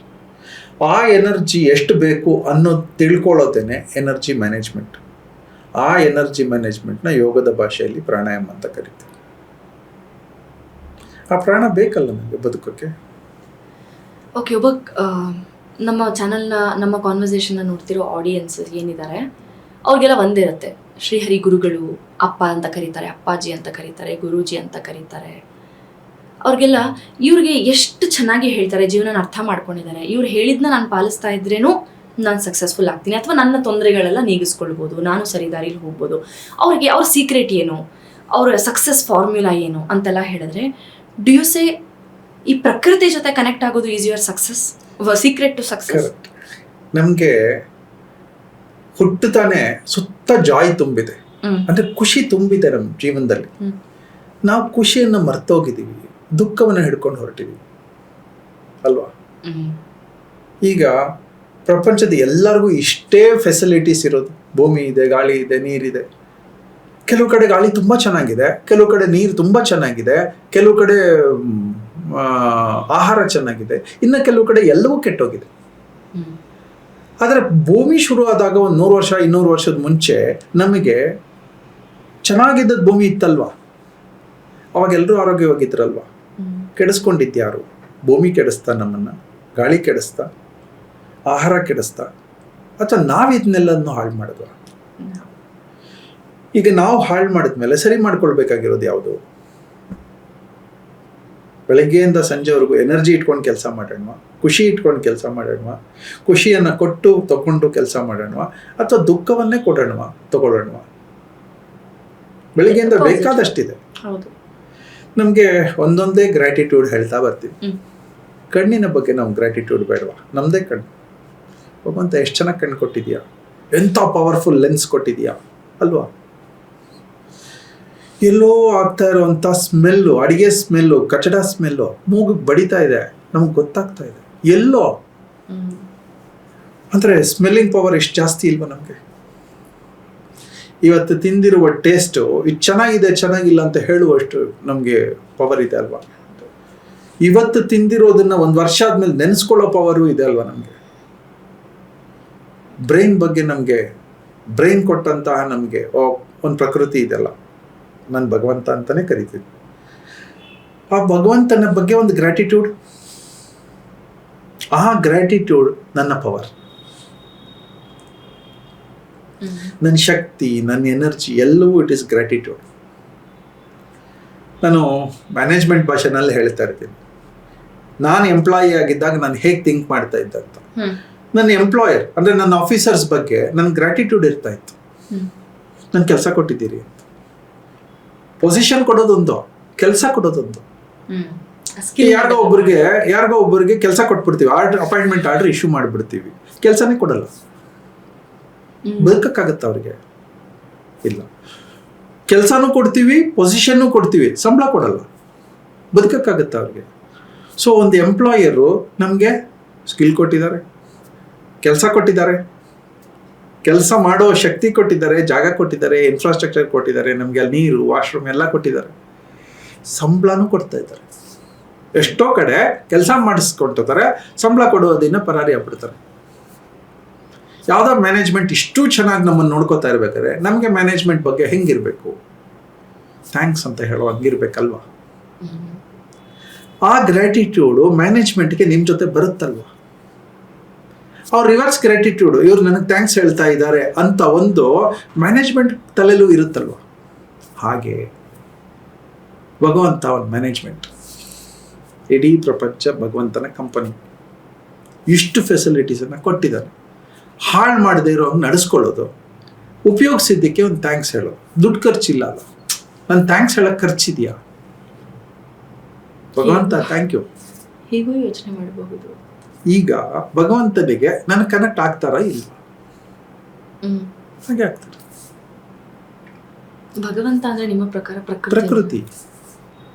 ಆ ಎನರ್ಜಿ ಎಷ್ಟು ಬೇಕು ಅನ್ನೋದು ತಿಳ್ಕೊಳ್ಳೋದೇನೆ ಎನರ್ಜಿ ಮ್ಯಾನೇಜ್ಮೆಂಟ್. ಆ ಎನರ್ಜಿ ಮ್ಯಾನೇಜ್ಮೆಂಟ್ನ ಯೋಗದ ಭಾಷೆಯಲ್ಲಿ ಪ್ರಾಣಾಯಾಮ ಅಂತ ಕರಿತೀವಿ. ಆ ಪ್ರಾಣ ಬೇಕಲ್ಲ ನಮಗೆ ಬದುಕೋಕ್ಕೆ. ಓಕೆ, ಒಬ್ಬ ನಮ್ಮ ಚಾನಲ್ನ, ನಮ್ಮ ಕಾನ್ವರ್ಸೇಷನ್ನ ನೋಡ್ತಿರೋ ಆಡಿಯನ್ಸ್ ಏನಿದ್ದಾರೆ ಅವ್ರಿಗೆಲ್ಲ ಒಂದಿರುತ್ತೆ. ಶ್ರೀಹರಿ ಗುರುಗಳು ಅಪ್ಪ ಅಂತ ಕರೀತಾರೆ, ಅಪ್ಪಾಜಿ ಅಂತ ಕರೀತಾರೆ, ಗುರೂಜಿ ಅಂತ ಕರೀತಾರೆ. ಅವ್ರಿಗೆಲ್ಲ ಇವ್ರಿಗೆ ಎಷ್ಟು ಚೆನ್ನಾಗಿ ಹೇಳ್ತಾರೆ, ಜೀವನ ಅರ್ಥ ಮಾಡ್ಕೊಂಡಿದ್ದಾರೆ. ಇವ್ರು ಹೇಳಿದ್ನ ನಾನು ಪಾಲಿಸ್ತಾ ಇದ್ರೇನು ನಾನು ಸಕ್ಸಸ್ಫುಲ್ ಆಗ್ತೀನಿ, ಅಥವಾ ನನ್ನ ತೊಂದರೆಗಳೆಲ್ಲ ನೀಗಿಸ್ಕೊಳ್ಬೋದು, ನಾನು ಸರಿದಾರಿಲಿ ಹೋಗ್ಬೋದು. ಅವ್ರಿಗೆ ಅವ್ರ ಸೀಕ್ರೆಟ್ ಏನು, ಅವ್ರ ಸಕ್ಸಸ್ ಫಾರ್ಮ್ಯುಲಾ ಏನು ಅಂತೆಲ್ಲ ಹೇಳಿದ್ರೆ, ಡು ಯು ಸೇ ಈ ಪ್ರಕೃತಿ ಜೊತೆ ಕನೆಕ್ಟ್ ಆಗೋದು is your success, secret to success? ನಮಗೆ ಹುಟ್ಟುತ್ತಾನೆ ಸುತ್ತ ಜಾಯ್ ತುಂಬಿದೆ, ಅಂದ್ರೆ ಖುಷಿ ತುಂಬಿದೆ ನಮ್ಮ ಜೀವನದಲ್ಲಿ. ನಾವು ಖುಷಿಯನ್ನು ಮರ್ತೋಗಿದ್ದೀವಿ, ದುಃಖವನ್ನು ಹಿಡ್ಕೊಂಡು ಹೊರಟಿದ್ದೀವಿ ಅಲ್ವಾ. ಈಗ ಪ್ರಪಂಚದ ಎಲ್ಲರಿಗೂ ಇಷ್ಟೇ ಫೆಸಿಲಿಟೀಸ್ ಇರೋದು. ಭೂಮಿ ಇದೆ, ಗಾಳಿ ಇದೆ, ನೀರಿದೆ. ಕೆಲವು ಕಡೆ ಗಾಳಿ ತುಂಬ ಚೆನ್ನಾಗಿದೆ, ಕೆಲವು ಕಡೆ ನೀರು ತುಂಬ ಚೆನ್ನಾಗಿದೆ, ಕೆಲವು ಕಡೆ ಆಹಾರ ಚೆನ್ನಾಗಿದೆ, ಇನ್ನು ಕೆಲವು ಕಡೆ ಎಲ್ಲವೂ ಕೆಟ್ಟೋಗಿದೆ. ಆದರೆ ಭೂಮಿ ಶುರು ಆದಾಗ ಒಂದು 100 ವರ್ಷ 200 ವರ್ಷದ ಮುಂಚೆ ನಮಗೆ ಚೆನ್ನಾಗಿದ್ದದ್ದು ಭೂಮಿ ಇತ್ತಲ್ವಾ. ಅವಾಗ ಎಲ್ಲರೂ ಆರೋಗ್ಯವಾಗಿದ್ರಲ್ವಾ. ಕೆಡಿಸ್ಕೊಂಡಿದ್ಯಾರು? ಭೂಮಿ ಕೆಡಿಸ್ತಾ, ನಮ್ಮನ್ನು ಗಾಳಿ ಕೆಡಿಸ್ತಾ, ಆಹಾರ ಕೆಡಿಸ್ತಾ, ಅಥವಾ ನಾವು ಇದನ್ನೆಲ್ಲನೂ ಹಾಳು ಮಾಡಿದ್ವ? ಈಗ ನಾವು ಹಾಳು ಮಾಡಿದ್ಮೇಲೆ ಸರಿ ಮಾಡ್ಕೊಳ್ಬೇಕಾಗಿರೋದು ಯಾವುದು? ಬೆಳಗ್ಗೆಯಿಂದ ಸಂಜೆವರೆಗೂ ಎನರ್ಜಿ ಇಟ್ಕೊಂಡು ಕೆಲಸ ಮಾಡೋಣ, ಖುಷಿ ಇಟ್ಕೊಂಡು ಕೆಲಸ ಮಾಡೋಣ, ಖುಷಿಯನ್ನು ಕೊಟ್ಟು ತಗೊಂಡು ಕೆಲಸ ಮಾಡೋಣ, ಅಥವಾ ದುಃಖವನ್ನೇ ಕೊಡೋಣ ತಗೊಳ್ಳೋಣ. ಬೆಳಗ್ಗೆಯಿಂದ ಬೇಕಾದಷ್ಟಿದೆ. ನಮಗೆ ಒಂದೊಂದೇ ಗ್ರ್ಯಾಟಿಟ್ಯೂಡ್ ಹೇಳ್ತಾ ಬರ್ತೀವಿ. ಕಣ್ಣಿನ ಬಗ್ಗೆ ನಾವು ಗ್ರ್ಯಾಟಿಟ್ಯೂಡ್ ಬೇಡವಾ? ನಮ್ಮದೇ ಕಣ್ಣು ಭಗವಂತ ಎಷ್ಟು ಚೆನ್ನಾಗಿ ಕಣ್ಣು ಕೊಟ್ಟಿದ್ಯಾ, ಎಂಥ ಪವರ್ಫುಲ್ ಲೆನ್ಸ್ ಕೊಟ್ಟಿದ್ಯಾ ಅಲ್ವಾ? ಎಲ್ಲೋ ಆಗ್ತಾ ಇರುವಂಥ ಸ್ಮೆಲ್ಲು, ಅಡಿಗೆ ಸ್ಮೆಲ್ಲು, ಕಚಡ ಸ್ಮೆಲ್ಲು ಮೂಗಿಗೆ ಬಡಿತಾ ಇದೆ, ನಮಗೆ ಗೊತ್ತಾಗ್ತಾ ಇದೆ. ಎಲ್ಲೋ ಅಂದರೆ ಸ್ಮೆಲ್ಲಿಂಗ್ ಪವರ್ ಎಷ್ಟು ಜಾಸ್ತಿ ಇಲ್ವಾ ನಮಗೆ? ಇವತ್ತು ತಿಂದಿರುವ ಟೇಸ್ಟು ಇದು ಚೆನ್ನಾಗಿದೆ ಚೆನ್ನಾಗಿಲ್ಲ ಅಂತ ಹೇಳುವಷ್ಟು ನಮಗೆ ಪವರ್ ಇದೆ ಅಲ್ವಾ? ಇವತ್ತು ತಿಂದಿರೋದನ್ನ ಒಂದು ವರ್ಷ ಆದ್ಮೇಲೆ ನೆನೆಸ್ಕೊಳ್ಳೋ ಪವರು ಇದೆ ಅಲ್ವಾ ನಮಗೆ? ಬ್ರೈನ್ ಬಗ್ಗೆ ನಮಗೆ ಬ್ರೈನ್ ಕೊಟ್ಟಂತಹ ನಮಗೆ ಒಂದು ಪ್ರಕೃತಿ ಇದೆಲ್ಲ, ನಾನು ಭಗವಂತ ಅಂತಾನೆ ಕರಿತೀನಿ. ಆ ಭಗವಂತನ ಬಗ್ಗೆ ಒಂದು ಗ್ರ್ಯಾಟಿಟ್ಯೂಡ್, ಆ ಗ್ರ್ಯಾಟಿಟ್ಯೂಡ್ ನನ್ನ ಪವರ್, ನನ್ನ ಶಕ್ತಿ, ನನ್ನ ಎನರ್ಜಿ ಎಲ್ಲವೂ ಇಟ್ ಈಸ್ ಗ್ರ್ಯಾಟಿಟ್ಯೂಡ್. ನಾನು ಮ್ಯಾನೇಜ್ಮೆಂಟ್ ಭಾಷೆನಲ್ಲಿ ಹೇಳ್ತಾ ಇರ್ತೀನಿ, ನಾನು ಎಂಪ್ಲಾಯಿ ಆಗಿದ್ದಾಗ ನಾನು ಹೇಗೆ ಥಿಂಕ್ ಮಾಡ್ತಾ ಇದ್ದೆ ಅಂತ. ನನ್ನ ಎಂಪ್ಲಾಯರ್ ಅಂದರೆ ನನ್ನ ಆಫೀಸರ್ಸ್ ಬಗ್ಗೆ ನನ್ನ ಗ್ರ್ಯಾಟಿಟ್ಯೂಡ್ ಇರ್ತಾ ಇತ್ತು. ನನ್ನ ಕೆಲಸ ಕೊಟ್ಟಿದ್ದೀರಿ ಅಂತ. ಪೊಸಿಷನ್ ಕೊಡೋದೊಂದು, ಕೆಲಸ ಕೊಡೋದೊಂದು. ಯಾರಿಗೋ ಒಬ್ಬರಿಗೆ ಕೆಲಸ ಕೊಟ್ಬಿಡ್ತೀವಿ, ಅಪಾಯಿಂಟ್ಮೆಂಟ್ ಆರ್ಡರ್ ಇಶ್ಯೂ ಮಾಡಿಬಿಡ್ತೀವಿ, ಕೆಲಸನೇ ಕೊಡಲ್ಲ. ಬದುಕಕ್ಕಾಗತ್ತ ಅವ್ರಿಗೆ? ಇಲ್ಲ. ಕೆಲಸನೂ ಕೊಡ್ತೀವಿ, ಪೊಸಿಷನ್ನು ಕೊಡ್ತೀವಿ, ಸಂಬಳ ಕೊಡಲ್ಲ, ಬದುಕಕ್ಕಾಗತ್ತ ಅವ್ರಿಗೆ? ಸೊ ಒಂದು ಎಂಪ್ಲಾಯರು ನಮಗೆ ಸ್ಕಿಲ್ ಕೊಟ್ಟಿದ್ದಾರೆ, ಕೆಲಸ ಕೊಟ್ಟಿದ್ದಾರೆ, ಕೆಲಸ ಮಾಡೋ ಶಕ್ತಿ ಕೊಟ್ಟಿದ್ದಾರೆ, ಜಾಗ ಕೊಟ್ಟಿದ್ದಾರೆ, ಇನ್ಫ್ರಾಸ್ಟ್ರಕ್ಚರ್ ಕೊಟ್ಟಿದ್ದಾರೆ, ನಮಗೆ ಅಲ್ಲಿ ನೀರು, ವಾಶ್ರೂಮ್ ಎಲ್ಲ ಕೊಟ್ಟಿದ್ದಾರೆ, ಸಂಬಳನೂ ಕೊಡ್ತಾ ಇದ್ದಾರೆ. ಎಷ್ಟೋ ಕಡೆ ಕೆಲಸ ಮಾಡಿಸ್ಕೊಳ್ತಾರೆ, ಸಂಬಳ ಕೊಡೋದಿನ್ನ ಪರಾರಿ ಆಗ್ಬಿಡ್ತಾರೆ. ಯಾವುದೋ ಮ್ಯಾನೇಜ್ಮೆಂಟ್ ಇಷ್ಟು ಚೆನ್ನಾಗಿ ನಮ್ಮನ್ನು ನೋಡ್ಕೋತಾ ಇರ್ಬೇಕಾದ್ರೆ ನಮಗೆ ಮ್ಯಾನೇಜ್ಮೆಂಟ್ ಬಗ್ಗೆ ಹೆಂಗಿರಬೇಕು, ಥ್ಯಾಂಕ್ಸ್ ಅಂತ ಹೇಳೋ ಹಂಗಿರ್ಬೇಕಲ್ವಾ? ಆ ಗ್ರ್ಯಾಟಿಟ್ಯೂಡು ಮ್ಯಾನೇಜ್ಮೆಂಟ್ಗೆ ನಿಮ್ಮ ಜೊತೆ ಬರುತ್ತಲ್ವ? ಅವ್ರ ರಿವರ್ಸ್ ಗ್ರ್ಯಾಟಿಟ್ಯೂಡು, ಇವ್ರು ನನಗೆ ಥ್ಯಾಂಕ್ಸ್ ಹೇಳ್ತಾ ಇದ್ದಾರೆ ಅಂತ ಒಂದು ಮ್ಯಾನೇಜ್ಮೆಂಟ್ ತಲೆಯಲ್ಲೂ ಇರುತ್ತಲ್ವ? ಹಾಗೆ ಭಗವಂತ ಒಂದು ಮ್ಯಾನೇಜ್ಮೆಂಟ್, ಇಡೀ ಪ್ರಪಂಚ ಭಗವಂತನ ಕಂಪನಿ. ಇಷ್ಟು ಫೆಸಿಲಿಟೀಸನ್ನು ಕೊಟ್ಟಿದ್ದಾರೆ, ಹಾಳು ಮಾಡದೇ ಇರೋ ಹಂಗೆ ನಡೆಸ್ಕೊಳ್ಳೋದು, ಉಪಯೋಗಿಸಿದ್ದಕ್ಕೆ ಒಂದು ಥ್ಯಾಂಕ್ಸ್ ಹೇಳೋದು. ದುಡ್ಡು ಖರ್ಚಿಲ್ಲ ಅಲ್ಲ, ನನ್ನ ಥ್ಯಾಂಕ್ಸ್ ಹೇಳೋಕ್ಕೆ ಖರ್ಚಿದೆಯಾ? ಭಗವಂತ ಥ್ಯಾಂಕ್ ಯು ಹೀಗೂ ಯೋಚನೆ ಮಾಡಬಹುದು. ಈಗ ಭಗವಂತನಿಗೆ ನನಗೆ ಕನೆಕ್ಟ್ ಆಗ್ತಾರಾ ಇಲ್ವಾ? ಹಾಗೆ ಆಗ್ತಾರೆ. ಭಗವಂತ ಅಂದ್ರೆ ನಿಮ್ಮ ಪ್ರಕಾರ ಪ್ರಕೃತಿ.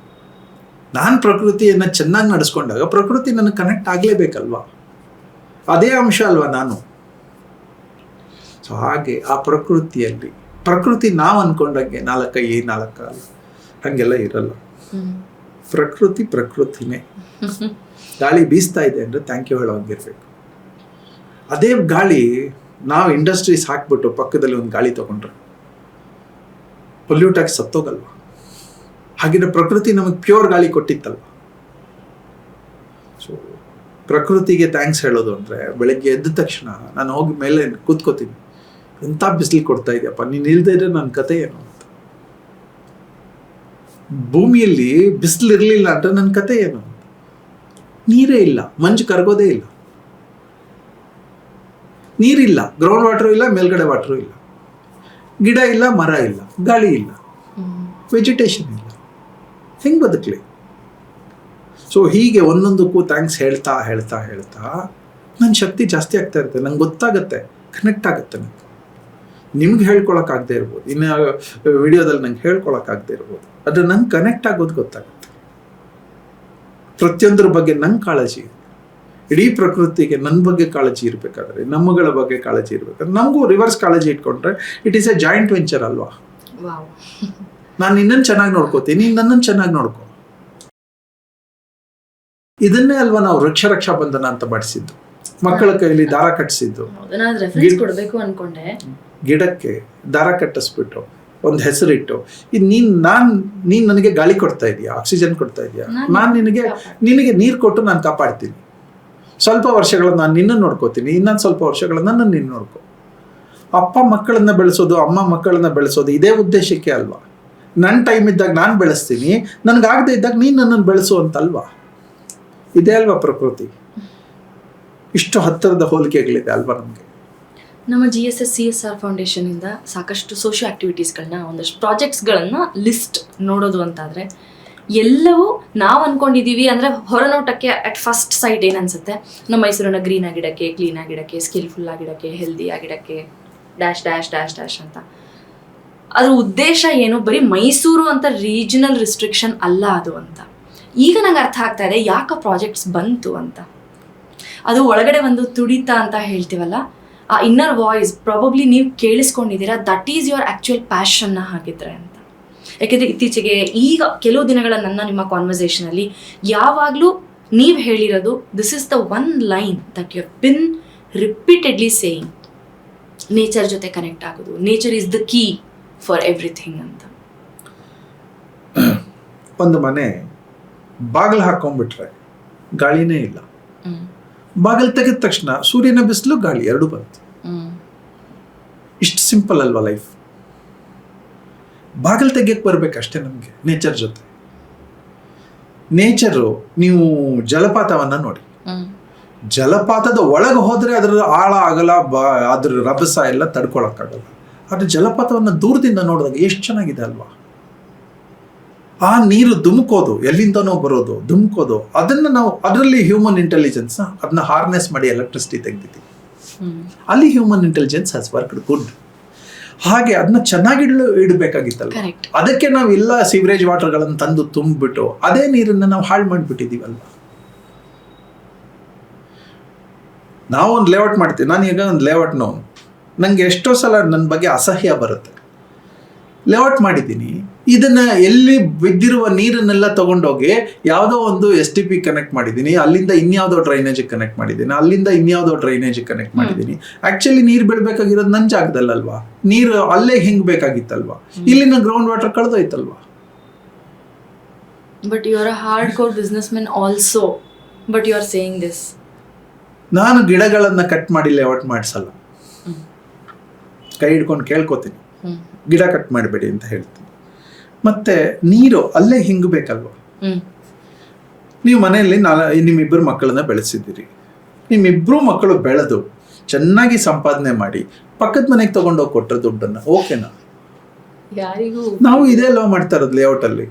ನಾನು ಪ್ರಕೃತಿಯನ್ನ ಚೆನ್ನಾಗಿ ನಡೆಸ್ಕೊಂಡಾಗ ಪ್ರಕೃತಿ ನನಗೆ ಕನೆಕ್ಟ್ ಆಗಲೇಬೇಕಲ್ವಾ? ಅದೇ ಅಂಶ ಅಲ್ವಾ ನಾನು? ಸೊ ಹಾಗೆ ಆ ಪ್ರಕೃತಿಯಲ್ಲಿ, ಪ್ರಕೃತಿ ನಾವು ಅನ್ಕೊಂಡಂಗೆ 4 ಕೈ 4 ಕಾಲು ಹಂಗೆಲ್ಲ ಇರಲ್ಲ. ಪ್ರಕೃತಿನೇ. ಗಾಳಿ ಬೀಸ್ತಾ ಇದೆ ಅಂದರೆ ಥ್ಯಾಂಕ್ ಯು ಹೇಳೋಂಗಿರ್ಬೇಕು. ಅದೇ ಗಾಳಿ ನಾವು ಇಂಡಸ್ಟ್ರೀಸ್ ಹಾಕ್ಬಿಟ್ಟು ಪಕ್ಕದಲ್ಲಿ ಒಂದು ಗಾಳಿ ತಗೊಂಡ್ರೆ ಪೊಲ್ಯೂಟ್ ಆಗಿ ಸತ್ತೋಗಲ್ವ? ಹಾಗಿದ್ರೆ ಪ್ರಕೃತಿ ನಮಗೆ ಪ್ಯೂರ್ ಗಾಳಿ ಕೊಟ್ಟಿತ್ತಲ್ವ? ಸೊ ಪ್ರಕೃತಿಗೆ ಥ್ಯಾಂಕ್ಸ್ ಹೇಳೋದು ಅಂದರೆ ಬೆಳಗ್ಗೆ ಎದ್ದ ತಕ್ಷಣ ನಾನು ಹೋಗಿ ಮೇಲೆ ಕೂತ್ಕೋತೀನಿ, ಎಂಥ ಬಿಸಿಲು ಕೊಡ್ತಾ ಇದೆಯಪ್ಪ, ನೀನು ಇಲ್ಲದೆ ಇದ್ರೆ ನನ್ನ ಕತೆ ಏನು ಅಂತ. ಭೂಮಿಯಲ್ಲಿ ಬಿಸಿಲು ಇರಲಿಲ್ಲ ಅಂದರೆ ನನ್ನ ಕತೆ ಏನು? ನೀರೇ ಇಲ್ಲ, ಮಂಜು ಕರಗೋದೇ ಇಲ್ಲ, ನೀರಿಲ್ಲ, ಗ್ರೌಂಡ್ ವಾಟರು ಇಲ್ಲ, ಮೇಲ್ಗಡೆ ವಾಟರು ಇಲ್ಲ, ಗಿಡ ಇಲ್ಲ, ಮರ ಇಲ್ಲ, ಗಾಳಿ ಇಲ್ಲ, ವೆಜಿಟೇಷನ್ ಇಲ್ಲ, ಹೆಂಗೆ ಬದುಕಲಿ? ಸೊ ಹೀಗೆ ಒಂದೊಂದಕ್ಕೂ ಥ್ಯಾಂಕ್ಸ್ ಹೇಳ್ತಾ ಹೇಳ್ತಾ ಹೇಳ್ತಾ ನನ್ನ ಶಕ್ತಿ ಜಾಸ್ತಿ ಆಗ್ತಾ ಇರುತ್ತೆ. ನಂಗೆ ಗೊತ್ತಾಗತ್ತೆ, ಕನೆಕ್ಟ್ ಆಗುತ್ತೆ. ನನಗೆ ನಿಮ್ಗೆ ಹೇಳ್ಕೊಳಕ್ಕಾಗದೇ ಇರ್ಬೋದು, ಇನ್ನು ವಿಡಿಯೋದಲ್ಲಿ ನಂಗೆ ಹೇಳ್ಕೊಳಕ್ಕಾಗದೇ ಇರ್ಬೋದು, ಆದರೆ ನಂಗೆ ಕನೆಕ್ಟ್ ಆಗೋದು ಗೊತ್ತಾಗುತ್ತೆ. ಪ್ರತಿಯೊಂದ್ರ ಬಗ್ಗೆ ನಂಗೆ ಕಾಳಜಿ ಇದೆ. ಇಡೀ ಪ್ರಕೃತಿಗೆ ನನ್ನ ಬಗ್ಗೆ ಕಾಳಜಿ ಇರಬೇಕಾದ್ರೆ, ನಮ್ಮಗಳ ಬಗ್ಗೆ ಕಾಳಜಿ ಇರಬೇಕಾದ್ರೆ, ನಮಗೂ ರಿವರ್ಸ್ ಕಾಳಜಿ ಇಟ್ಕೊಂಡ್ರೆ it is A joint venture ಅಲ್ವಾ? ನಾನು ನಿನ್ನನ್ನು ಚೆನ್ನಾಗಿ ನೋಡ್ಕೋತೀನಿ, ನೀನು ನನ್ನನ್ನು ಚೆನ್ನಾಗಿ ನೋಡ್ಕೋ. ಇದನ್ನೇ ಅಲ್ವಾ ನಾವು ರಕ್ಷಾ ಬಂಧನ ಅಂತ ಮಾಡಿಸಿದ್ದು, ಮಕ್ಕಳ ಕೈಲಿ ದಾರ ಕಟ್ಟಿಸಿದ್ದು. ಗಿಡಕ್ಕೆ ದಾರ ಕಟ್ಟಿಸ್ಬಿಟ್ಟು ಒಂದು ಹೆಸರಿಟ್ಟು, ಇದು ನೀನು ನನಗೆ ಗಾಳಿ ಕೊಡ್ತಾ ಇದೀಯಾ, ಆಕ್ಸಿಜನ್ ಕೊಡ್ತಾ ಇದೀಯಾ, ನಾನು ನಿನಗೆ ನೀರು ಕೊಟ್ಟು ನಾನು ಕಾಪಾಡ್ತೀನಿ. ಸ್ವಲ್ಪ ವರ್ಷಗಳನ್ನ ನಾನು ನಿನ್ನನ್ನು ನೋಡ್ಕೋತೀನಿ, ಇನ್ನೊಂದು ಸ್ವಲ್ಪ ವರ್ಷಗಳನ್ನ ನನ್ನನ್ನು ನೀನು ನೋಡ್ಕೊ. ಅಪ್ಪ ಮಕ್ಕಳನ್ನ ಬೆಳೆಸೋದು, ಅಮ್ಮ ಮಕ್ಕಳನ್ನ ಬೆಳೆಸೋದು ಇದೇ ಉದ್ದೇಶಕ್ಕೆ ಅಲ್ವಾ? ನನ್ನ ಟೈಮ್ ಇದ್ದಾಗ ನಾನು ಬೆಳೆಸ್ತೀನಿ, ನನಗಾಗದೇ ಇದ್ದಾಗ ನೀನು ನನ್ನನ್ನು ಬೆಳೆಸು ಅಂತಲ್ವಾ? ಇದೇ ಅಲ್ವಾ ಪ್ರಕೃತಿ? ಇಷ್ಟು ಹತ್ತಿರದ ಹೋಲಿಕೆಗಳಿದೆ ಅಲ್ವಾ ನಮಗೆ? ನಮ್ಮ GSS CSR ಫೌಂಡೇಶನಿಂದ ಸಾಕಷ್ಟು ಸೋಷಿಯಲ್ ಆ್ಯಕ್ಟಿವಿಟೀಸ್ಗಳನ್ನ, ಒಂದಷ್ಟು ಪ್ರಾಜೆಕ್ಟ್ಸ್ಗಳನ್ನು ಲಿಸ್ಟ್ ನೋಡೋದು ಅಂತಾದರೆ ಎಲ್ಲವೂ ನಾವು ಅಂದ್ಕೊಂಡಿದ್ದೀವಿ ಅಂದರೆ ಹೊರನೋಟಕ್ಕೆ ಅಟ್ ಫಸ್ಟ್ ಸೈಟ್ ಏನು ಅನಿಸುತ್ತೆ, ನಮ್ಮ ಮೈಸೂರನ್ನ ಗ್ರೀನ್ ಆಗಿಡೋಕ್ಕೆ, ಕ್ಲೀನ್ ಆಗಿಡೋಕ್ಕೆ, ಸ್ಕಿಲ್ಫುಲ್ ಆಗಿಡೋಕ್ಕೆ, ಹೆಲ್ದಿ ಆಗಿಡೋಕ್ಕೆ, ಡ್ಯಾಶ್ ಡ್ಯಾಶ್ ಡ್ಯಾಶ್ ಡ್ಯಾಶ್ ಅಂತ. ಅದ್ರ ಉದ್ದೇಶ ಏನು? ಬರೀ ಮೈಸೂರು ಅಂತ ರೀಜನಲ್ ರಿಸ್ಟ್ರಿಕ್ಷನ್ ಅಲ್ಲ ಅದು ಅಂತ. ಈಗ ನಂಗೆ ಅರ್ಥ ಆಗ್ತಾ ಇದೆ ಯಾಕೆ ಪ್ರಾಜೆಕ್ಟ್ಸ್ ಬಂತು ಅಂತ. ಅದು ಒಳಗಡೆ ಒಂದು ತುಡಿತ ಅಂತ ಹೇಳ್ತೀವಲ್ಲ, ಆ ಇನ್ನರ್ ವಾಯ್ಸ್ ಪ್ರಾಬಬ್ಲಿ ನೀವು ಕೇಳಿಸ್ಕೊಂಡಿದ್ದೀರಾ, ದಟ್ ಈಸ್ ಯುವರ್ ಆ್ಯಕ್ಚುಯಲ್ ಪ್ಯಾಷನ್ನ ಹಾಗಿದ್ರೆ ಅಂತ. ಯಾಕೆಂದರೆ ಇತ್ತೀಚೆಗೆ ಈಗ ಕೆಲವು ದಿನಗಳ ನಿಮ್ಮ ಕಾನ್ವರ್ಸೇಷನಲ್ಲಿ ಯಾವಾಗಲೂ ನೀವು ಹೇಳಿರೋದು, this is the one line that you have been repeatedly saying, nature ಜೊತೆ ಕನೆಕ್ಟ್ ಆಗೋದು, nature is the key for everything ಅಂತ. ಒಂದು ಮನೆ ಬಾಗಿಲು ಹಾಕೊಂಡ್ಬಿಟ್ರೆ ಗಾಳಿನೇ ಇಲ್ಲ, ಬಾಗಿಲು ತೆಗೆದ ತಕ್ಷಣ ಸೂರ್ಯನ ಬಿಸಿಲು ಗಾಳಿ ಎರಡು ಬಂತು. ಇಷ್ಟು ಸಿಂಪಲ್ ಅಲ್ವಾ ಲೈಫ್? ಬಾಗಿಲು ತೆಗಿಯಕ್ಕೆ ಬರ್ಬೇಕಷ್ಟೇ ನಮಗೆ ನೇಚರ್ ಜೊತೆ. ನೇಚರು, ನೀವು ಜಲಪಾತವನ್ನ ನೋಡಿ, ಜಲಪಾತದ ಒಳಗೆ ಹೋದ್ರೆ ಅದರ ಆಳ ಅಗಲ ಅದ್ರ ರಭಸ ಎಲ್ಲ ತಡ್ಕೊಳಕ್ಕಾಗಲ್ಲ. ಆದ್ರೆ ಜಲಪಾತವನ್ನ ದೂರದಿಂದ ನೋಡಿದಾಗ ಎಷ್ಟು ಚೆನ್ನಾಗಿದೆ ಅಲ್ವಾ? ಆ ನೀರು ಧುಮುಕೋದು, ಎಲ್ಲಿಂದನೋ ಬರೋದು, ಧುಮುಕೋದು, ಅದನ್ನ ನಾವು ಅದರಲ್ಲಿ ಹ್ಯೂಮನ್ ಇಂಟೆಲಿಜೆನ್ಸ್ ಅದನ್ನ ಹಾರ್ನೆಸ್ ಮಾಡಿ ಎಲೆಕ್ಟ್ರಿಸಿಟಿ ತೆಗೆದಿದ್ದೀವಿ. ಅಲ್ಲಿ human intelligence has worked good. ಹಾಗೆ ಅದನ್ನ ಚೆನ್ನಾಗಿ ಇಡಬೇಕಾಗಿತ್ತಲ್ಲ. ಅದಕ್ಕೆ ನಾವು ಎಲ್ಲ ಸೀವರೇಜ್ ವಾಟರ್ಗಳನ್ನು ತಂದು ತುಂಬಿಬಿಟ್ಟು ಅದೇ ನೀರನ್ನ ನಾವು ಹಾಳು ಮಾಡಿಬಿಟ್ಟಿದ್ದೀವಲ್ವ. ನಾವು ಒಂದು ಲೇಔಟ್ ಮಾಡ್ತೀವಿ. ನಾನು ಈಗ ಒಂದು ಲೇಔಟ್ನವನು, ನನಗೆ ಎಷ್ಟೋ ಸಲ ನನ್ನ ಬಗ್ಗೆ ಅಸಹ್ಯ ಬರುತ್ತೆ. ಲೇಔಟ್ ಮಾಡಿದ್ದೀನಿ, ಇದನ್ನ ಎಲ್ಲಿ ಬಿದ್ದಿರುವ ನೀರನ್ನೆಲ್ಲ ತಗೊಂಡೋಗಿ ಯಾವುದೋ ಒಂದು STP ಕನೆಕ್ಟ್ ಮಾಡಿದ್ದೀನಿ, ಅಲ್ಲಿಂದ ಇನ್ಯಾವುದೋ ಡ್ರೈನೇಜಿಗೆ ಕನೆಕ್ಟ್ ಮಾಡಿದ್ದೀನಿ, ಅಲ್ಲಿಂದ ಇನ್ಯಾವುದೋ ಡ್ರೈನೇಜಿಗೆ ಕನೆಕ್ಟ್ ಮಾಡಿದ್ದೀನಿ. ಆಕ್ಚುಲಿ ನೀರು ಬಿಡಬೇಕಾಗಿರೋದು ನನ್ನ ಜಾಗದಲ್ಲಲ್ವಾ? ನೀರು ಅಲ್ಲೇ ಹಿಂಗಬೇಕಾಗಿತ್ತಲ್ವಾ? ಇಲ್ಲಿನ ಗ್ರೌಂಡ್ ವಾಟರ್ ಕಳೆದೋಯ್ತಲ್ವಾ? But you are a hard core business man also, but you are saying this. ನಾನು ಗಿಡಗಳನ್ನ ಕಟ್ ಮಾಡಿ ಲೇಔಟ್ ಮಾಡಿಸಲ್ಲ, ಕೈ ಹಿಡ್ಕೊಂಡು ಕೇಳ್ಕೊತೀನಿ, ಗಿಡ ಕಟ್ ಮಾಡಬೇಡಿ ಅಂತ ಹೇಳ್ತೀನಿ. ಮತ್ತೆ ನೀರು ಅಲ್ಲೇ ಹಿಂಗಬೇಕಲ್ವ? ನೀವು ಮನೆಯಲ್ಲಿ ನಿಮ್ಮಿಬ್ಬರು ಮಕ್ಕಳನ್ನ ಬೆಳೆಸಿದ್ದೀರಿ, ನಿಮ್ಮಿಬ್ರು ಮಕ್ಕಳು ಬೆಳೆದು ಚೆನ್ನಾಗಿ ಸಂಪಾದನೆ ಮಾಡಿ ಪಕ್ಕದ ಮನೆಗೆ ತಗೊಂಡೋಗಿ ಕೊಟ್ಟರೆ ದುಡ್ಡನ್ನ, ಓಕೆನಾ? ಯಾರಿಗೂ ನಾವು ಇದೇ ಲವ್ ಮಾಡ್ತಾ ಇರೋದು ಲೇಔಟ್ ಅಲ್ಲಿ.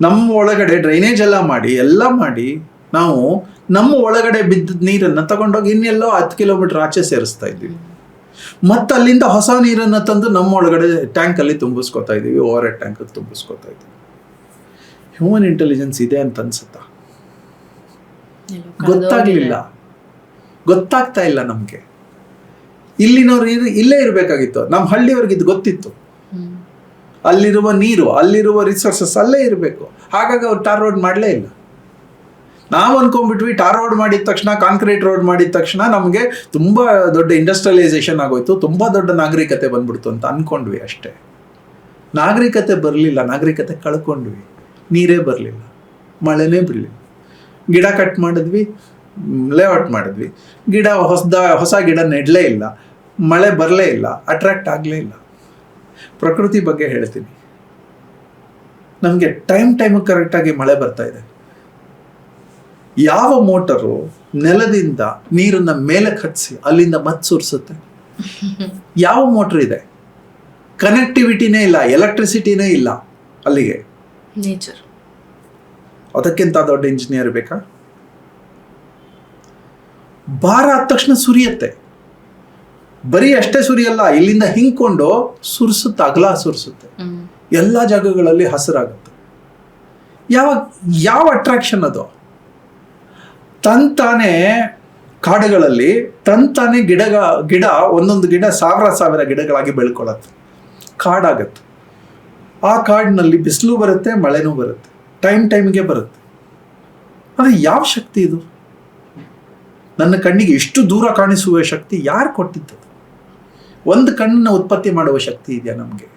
ನಮ್ಮ ಒಳಗಡೆ ಡ್ರೈನೇಜ್ ಎಲ್ಲ ಮಾಡಿ ನಾವು ನಮ್ಮ ಒಳಗಡೆ ಬಿದ್ದ ನೀರನ್ನ ತಗೊಂಡೋಗಿ ಇನ್ನೆಲ್ಲೋ 10 ಕಿಲೋಮೀಟರ್ ಆಚೆ ಸೇರಿಸ್ತಾ ಇದ್ದೀವಿ. ಮತ್ತೆ ಅಲ್ಲಿಂದ ಹೊಸ ನೀರನ್ನು ತಂದು ನಮ್ಮ ಒಳಗಡೆ ಟ್ಯಾಂಕ್ ಅಲ್ಲಿ ತುಂಬಿಸ್ಕೊತಾ ಇದೀವಿ, ಓವರ್ ಹೆಡ್ ಟ್ಯಾಂಕ್ ತುಂಬಿಸ್ಕೊತಾ ಇದೀವಿ. ಹ್ಯೂಮನ್ ಇಂಟೆಲಿಜೆನ್ಸ್ ಇದೆ ಅಂತ ಅನ್ಸುತ್ತಾ? ಗೊತ್ತಾಗ್ತಾ ಇಲ್ಲ ನಮ್ಗೆ. ಇಲ್ಲಿನವ್ರು ಇಲ್ಲೇ ಇರ್ಬೇಕಾಗಿತ್ತು, ನಮ್ಮ ಹಳ್ಳಿಯವ್ರಿಗೆ ಇದು ಗೊತ್ತಿತ್ತು. ಅಲ್ಲಿರುವ ನೀರು, ಅಲ್ಲಿರುವ ರಿಸೋರ್ಸಸ್ ಅಲ್ಲೇ ಇರಬೇಕು. ಹಾಗಾಗಿ ಅವ್ರು ಟಾರ್ ರೋಡ್ ಮಾಡಲೇ ಇಲ್ಲ. ನಾವು ಅನ್ಕೊಂಡ್ಬಿಟ್ವಿ ಟಾರ್ ರೋಡ್ ಮಾಡಿದ ತಕ್ಷಣ, ಕಾಂಕ್ರೀಟ್ ರೋಡ್ ಮಾಡಿದ ತಕ್ಷಣ ನಮಗೆ ತುಂಬಾ ದೊಡ್ಡ ಇಂಡಸ್ಟ್ರಿಯಲೈಸೇಷನ್ ಆಗೋಯ್ತು, ತುಂಬಾ ದೊಡ್ಡ ನಾಗರಿಕತೆ ಬಂದ್ಬಿಡ್ತು ಅಂತ ಅನ್ಕೊಂಡ್ವಿ ಅಷ್ಟೇ. ನಾಗರಿಕತೆ ಬರಲಿಲ್ಲ, ನಾಗರಿಕತೆ ಕಳ್ಕೊಂಡ್ವಿ. ನೀರೇ ಬರಲಿಲ್ಲ, ಮಳೆನೇ ಬರಲಿಲ್ಲ. ಗಿಡ ಕಟ್ ಮಾಡಿದ್ವಿ, ಲೇಔಟ್ ಮಾಡಿದ್ವಿ, ಗಿಡ ಹೊಸ ಗಿಡ ನೆಡಲೇ ಇಲ್ಲ, ಮಳೆ ಬರಲೇ ಇಲ್ಲ, ಅಟ್ರಾಕ್ಟ್ ಆಗಲೇ ಇಲ್ಲ. ಪ್ರಕೃತಿ ಬಗ್ಗೆ ಹೇಳ್ತೀನಿ, ನಮಗೆ ಟೈಮ್ ಕರೆಕ್ಟಾಗಿ ಮಳೆ ಬರ್ತಾ ಇದೆ. ಯಾವ ಮೋಟರು ನೆಲದಿಂದ ನೀರನ್ನ ಮೇಲಕ್ಕೆ ಹತ್ತಿಸಿ ಅಲ್ಲಿಂದ ಮತ್ತೆ ಸುರಿಸುತ್ತೆ? ಯಾವ ಮೋಟರ್ ಇದೆ? ಕನೆಕ್ಟಿವಿಟಿನೇ ಇಲ್ಲ, ಎಲೆಕ್ಟ್ರಿಸಿಟಿನೇ ಇಲ್ಲ ಅಲ್ಲಿಗೆ. ನೇಚರ್ ಅದಕ್ಕಿಂತ ದೊಡ್ಡ ಇಂಜಿನಿಯರ್ ಬೇಕಾ? ಭಾರ ಆದ ತಕ್ಷಣ ಸುರಿಯುತ್ತೆ. ಬರೀ ಅಷ್ಟೇ ಸುರಿಯಲ್ಲ, ಇಲ್ಲಿಂದ ಹಿಂಕೊಂಡು ಸುರಿಸುತ್ತೆ, ಅಗಲ ಸುರಿಸುತ್ತೆ. ಎಲ್ಲ ಜಾಗಗಳಲ್ಲಿ ಹಸಿರಾಗುತ್ತೆ. ಯಾವ ಅಟ್ರಾಕ್ಷನ್ ಅದು? ತಂತಾನೆ ಕಾಡುಗಳಲ್ಲಿ ತಂತಾನೆ ಗಿಡ ಒಂದೊಂದು ಗಿಡ ಸಾವಿರ ಗಿಡಗಳಾಗಿ ಬೆಳ್ಕೊಳ್ಳುತ್ತೆ, ಕಾಡಾಗತ್ತೆ. ಆ ಕಾಡಿನಲ್ಲಿ ಬಿಸಿಲು ಬರುತ್ತೆ, ಮಳೆನೂ ಬರುತ್ತೆ, ಟೈಮ್ಗೆ ಬರುತ್ತೆ. ಆದರೆ ಯಾವ ಶಕ್ತಿ ಇದು? ನನ್ನ ಕಣ್ಣಿಗೆ ಇಷ್ಟು ದೂರ ಕಾಣಿಸುವ ಶಕ್ತಿ ಯಾರು ಕೊಟ್ಟಿದ್ದು? ಒಂದು ಕಣ್ಣನ್ನ ಉತ್ಪತ್ತಿ ಮಾಡುವ ಶಕ್ತಿ ಇದೆಯಾ ನಮಗೆ?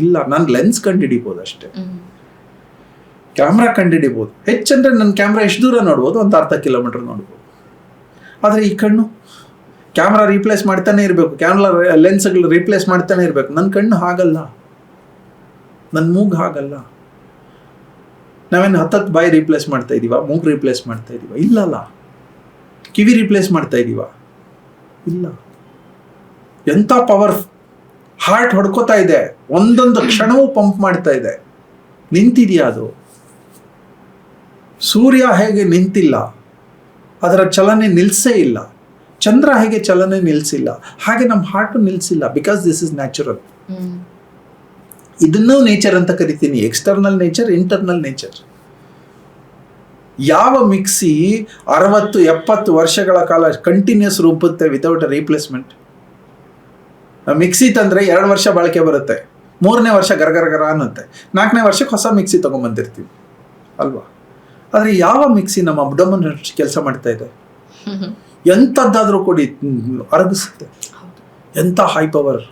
ಇಲ್ಲ. ನಾನು ಲೆನ್ಸ್ ಕಂಡುಹಿಡಿಬೋದು ಅಷ್ಟೇ, ಕ್ಯಾಮ್ರಾ ಕಂಡುಹಿಡಿಬೋದು. ಹೆಚ್ಚಂದ್ರೆ ನನ್ನ ಕ್ಯಾಮ್ರಾ ಎಷ್ಟು ದೂರ ನೋಡ್ಬೋದು? ಒಂದು ಅರ್ಧ ಕಿಲೋಮೀಟರ್ ನೋಡ್ಬೋದು. ಆದರೆ ಈ ಕಣ್ಣು ಕ್ಯಾಮ್ರಾ ರೀಪ್ಲೇಸ್ ಮಾಡ್ತಾನೆ ಇರಬೇಕು, ಕ್ಯಾಮ್ರಾ ಲೆನ್ಸ್ಗಳು ರೀಪ್ಲೇಸ್ ಮಾಡ್ತಾನೆ ಇರಬೇಕು. ನನ್ನ ಕಣ್ಣು ಹಾಗಲ್ಲ. ನನ್ನ ಮೂಗು ಹಾಗಲ್ಲ. ನಾವೇನು 10 ಬಾಯಿ ರೀಪ್ಲೇಸ್ ಮಾಡ್ತಾ ಇದೀವ, ಮೂಗು ರೀಪ್ಲೇಸ್ ಮಾಡ್ತಾ ಇದೀವ? ಇಲ್ಲಲ್ಲ. ಕಿವಿ ರೀಪ್ಲೇಸ್ ಮಾಡ್ತಾ ಇದೀವ? ಇಲ್ಲ. ಎಂಥ ಪವರ್! ಹಾರ್ಟ್ ಹೊಡ್ಕೋತಾ ಇದೆ, ಒಂದೊಂದು ಕ್ಷಣವೂ ಪಂಪ್ ಮಾಡ್ತಾ ಇದೆ. ನಿಂತಿದೆಯಾ ಅದು? ಸೂರ್ಯ ಹೇಗೆ ನಿಂತಿಲ್ಲ, ಅದರ ಚಲನೆ ನಿಲ್ಸೇ ಇಲ್ಲ. ಚಂದ್ರ ಹೇಗೆ ಚಲನೆ ನಿಲ್ಸಿಲ್ಲ, ಹಾಗೆ ನಮ್ಮ ಹಾರ್ಟು ನಿಲ್ಸಿಲ್ಲ. Because this is natural. ಇದನ್ನೂ ನೇಚರ್ ಅಂತ ಕರಿತೀನಿ. External nature, internal nature. ಯಾವ ಮಿಕ್ಸಿ 60-70 ವರ್ಷಗಳ ಕಾಲ ಕಂಟಿನ್ಯೂಸ್ ರೂಪುತ್ತೆ ವಿತೌಟ್ ಅ ರೀಪ್ಲೇಸ್ಮೆಂಟ್? ಮಿಕ್ಸಿ ತಂದರೆ 2 ವರ್ಷ ಬಾಳಿಕೆ ಬರುತ್ತೆ, 3ನೇ ವರ್ಷ ಗರಗರ ಅನ್ನುತ್ತೆ, 4ನೇ ವರ್ಷಕ್ಕೆ ಹೊಸ ಮಿಕ್ಸಿ ತೊಗೊಂಬಂದಿರ್ತೀವಿ ಅಲ್ವಾ? ಆದರೆ ಯಾವ ಮಿಕ್ಸಿ ನಮ್ಮ ಅಬ್ಡಮನ್ ಕೆಲಸ ಮಾಡ್ತಾ ಇದೆ? ಎಂಥದ್ದಾದರೂ ಕೊಡಿ ಅರಗಿಸುತ್ತೆ. ಎಂಥ ಹೈ ಪವರ್!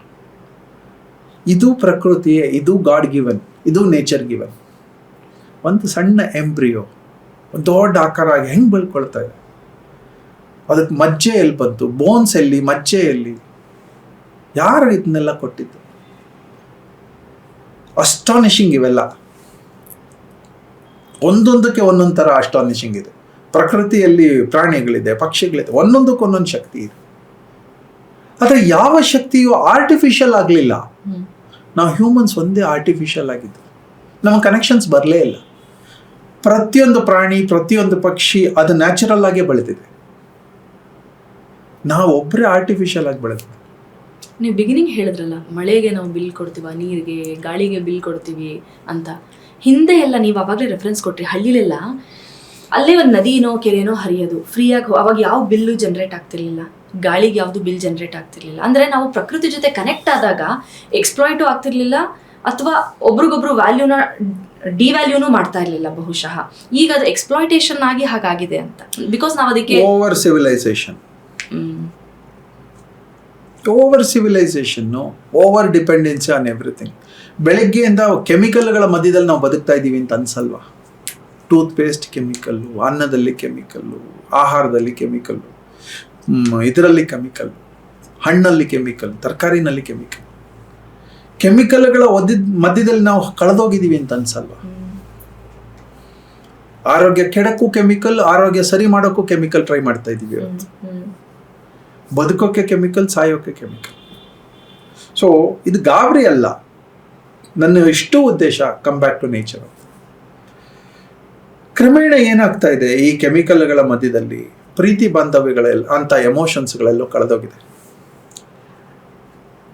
ಇದು ಪ್ರಕೃತಿಯೇ, ಇದು ಗಾಡ್ ಗಿವನ್, ಇದು ನೇಚರ್ ಗಿವನ್. ಒಂದು ಸಣ್ಣ ಎಂಬ್ರಿಯೋ ದೊಡ್ಡ ಆಕಾರ ಆಗಿ ಹೆಂಗೆ ಬೆಳ್ಕೊಳ್ತಾ ಇದೆ? ಅದಕ್ಕೆ ಮಜ್ಜೆ ಎಲ್ಲಿ ಬಂತು? ಬೋನ್ಸ್ ಎಲ್ಲಿ? ಮಜ್ಜೆ ಎಲ್ಲಿ? ಯಾರು ಇದನ್ನೆಲ್ಲ ಕೊಟ್ಟಿದ್ದು? ಅಸ್ಟಾನಿಷಿಂಗ್ ಇವೆಲ್ಲ. ಒಂದೊಂದಕ್ಕೆ ಒಂದೊಂದು ಥರ ಅಸ್ಟಾನಿಷಿಂಗ್ ಇದೆ. ಪ್ರಕೃತಿಯಲ್ಲಿ ಪ್ರಾಣಿಗಳಿದೆ, ಪಕ್ಷಿಗಳಿದೆ, ಒಂದೊಂದಕ್ಕೆ ಒಂದೊಂದು ಶಕ್ತಿ ಇದೆ. ಆದರೆ ಯಾವ ಶಕ್ತಿಯೂ ಆರ್ಟಿಫಿಷಿಯಲ್ ಆಗಲಿಲ್ಲ. ನಾವು ಹ್ಯೂಮನ್ಸ್ ಒಂದೇ ಆರ್ಟಿಫಿಷಿಯಲ್ ಆಗಿದ್ದು. ನಮ್ಮ ಕನೆಕ್ಷನ್ಸ್ ಬರಲೇ ಇಲ್ಲ. ಪ್ರತಿಯೊಂದು ಪ್ರಾಣಿ, ಪ್ರತಿಯೊಂದು ಪಕ್ಷಿ ಅದು ನ್ಯಾಚುರಲ್ ಆಗೇ ಬೆಳೆದಿದೆ. ನಾವು ಒಬ್ಬರೇ ಆರ್ಟಿಫಿಷಿಯಲ್ ಆಗಿ ಬೆಳೆದ್ವಿ. ನೀವು ಬಿಗಿನಿಂಗ್ ಹೇಳಿದ್ರಲ್ಲ, ಮಳೆಗೆ ನಾವು ಬಿಲ್ ಕೊಡ್ತೀವ, ನೀರಿಗೆ, ಗಾಳಿಗೆ ಬಿಲ್ ಕೊಡ್ತೀವಿ ಅಂತ. ಹಿಂದೆ ಎಲ್ಲ ನೀವು ಅವಾಗಲೇ ರೆಫರೆನ್ಸ್ ಕೊಟ್ರಿ, ಹಳ್ಳಿಲೆಲ್ಲ ಅಲ್ಲೇ ಒಂದು ನದಿನೋ ಕೆರೆನೋ ಹರಿಯೋದು ಫ್ರೀಯಾಗಿ. ಅವಾಗ ಯಾವ ಬಿಲ್ಲು ಜನ್ರೇಟ್ ಆಗ್ತಿರ್ಲಿಲ್ಲ, ಗಾಳಿಗೆ ಯಾವುದು ಬಿಲ್ ಜನ್ರೇಟ್ ಆಗ್ತಿರ್ಲಿಲ್ಲ. ಅಂದರೆ ನಾವು ಪ್ರಕೃತಿ ಜೊತೆ ಕನೆಕ್ಟ್ ಆದಾಗ ಎಕ್ಸ್ಪ್ಲಾಯ್ಟು ಆಗ್ತಿರ್ಲಿಲ್ಲ, ಅಥವಾ ಒಬ್ರಿಗೊಬ್ರು ವ್ಯಾಲ್ಯೂನ ಡಿವ್ಯಾಲ್ಯೂನು ಮಾಡ್ತಾ ಇರಲಿಲ್ಲ ಬಹುಶಃ. ಈಗ ಅದು ಎಕ್ಸ್ಪ್ಲಾಯ್ಟೇಷನ್ ಆಗಿ ಹಾಗಾಗಿದೆ ಅಂತ. ಬಿಕಾಸ್ ನಾವು ಅದಕ್ಕೆ ಓವರ್ ಸಿವಿಲೈಸೇಷನ್ನು, ಓವರ್ ಡಿಪೆಂಡೆನ್ಸಿ ಆನ್ ಎವ್ರಿಥಿಂಗ್. ಬೆಳಗ್ಗೆಯಿಂದ ಕೆಮಿಕಲ್ಗಳ ಮಧ್ಯದಲ್ಲಿ ನಾವು ಬದುಕ್ತಾ ಇದ್ದೀವಿ ಅಂತ ಅನ್ಸಲ್ವಾ? ಟೂತ್ ಪೇಸ್ಟ್ ಕೆಮಿಕಲ್ಲು, ಅನ್ನದಲ್ಲಿ ಕೆಮಿಕಲ್ಲು, ಆಹಾರದಲ್ಲಿ ಕೆಮಿಕಲ್ಲು, ಇದರಲ್ಲಿ ಕೆಮಿಕಲ್, ಹಣ್ಣಲ್ಲಿ ಕೆಮಿಕಲ್, ತರಕಾರಿನಲ್ಲಿ ಕೆಮಿಕಲ್. ಕೆಮಿಕಲ್ಗಳ ಮಧ್ಯದಲ್ಲಿ ನಾವು ಕಳೆದೋಗಿದ್ದೀವಿ ಅಂತ ಅನ್ಸಲ್ವಾ? ಆರೋಗ್ಯ ಕೆಡಕ್ಕೂ ಕೆಮಿಕಲ್, ಆರೋಗ್ಯ ಸರಿ ಮಾಡೋಕ್ಕೂ ಕೆಮಿಕಲ್ ಟ್ರೈ ಮಾಡ್ತಾ ಇದ್ದೀವಿ ಇವತ್ತು. ಬದುಕೋಕೆ ಕೆಮಿಕಲ್, ಸಾಯೋಕೆ ಕೆಮಿಕಲ್. ಸೊ ಇದು ಗಾಬರಿ ಅಲ್ಲ. ನನ್ನ ಇಷ್ಟು ಉದ್ದೇಶ ಕಮ್ ಬ್ಯಾಕ್ ಟು ನೇಚರ್. ಕ್ರಮೇಣ ಏನಾಗ್ತಾ ಇದೆ, ಈ ಕೆಮಿಕಲ್ಗಳ ಮಧ್ಯದಲ್ಲಿ ಪ್ರೀತಿ ಬಾಂಧವ್ಯಗಳೆಲ್ಲ ಅಂತ ಎಮೋಷನ್ಸ್ಗಳೆಲ್ಲೋ ಕಳೆದೋಗಿದೆ.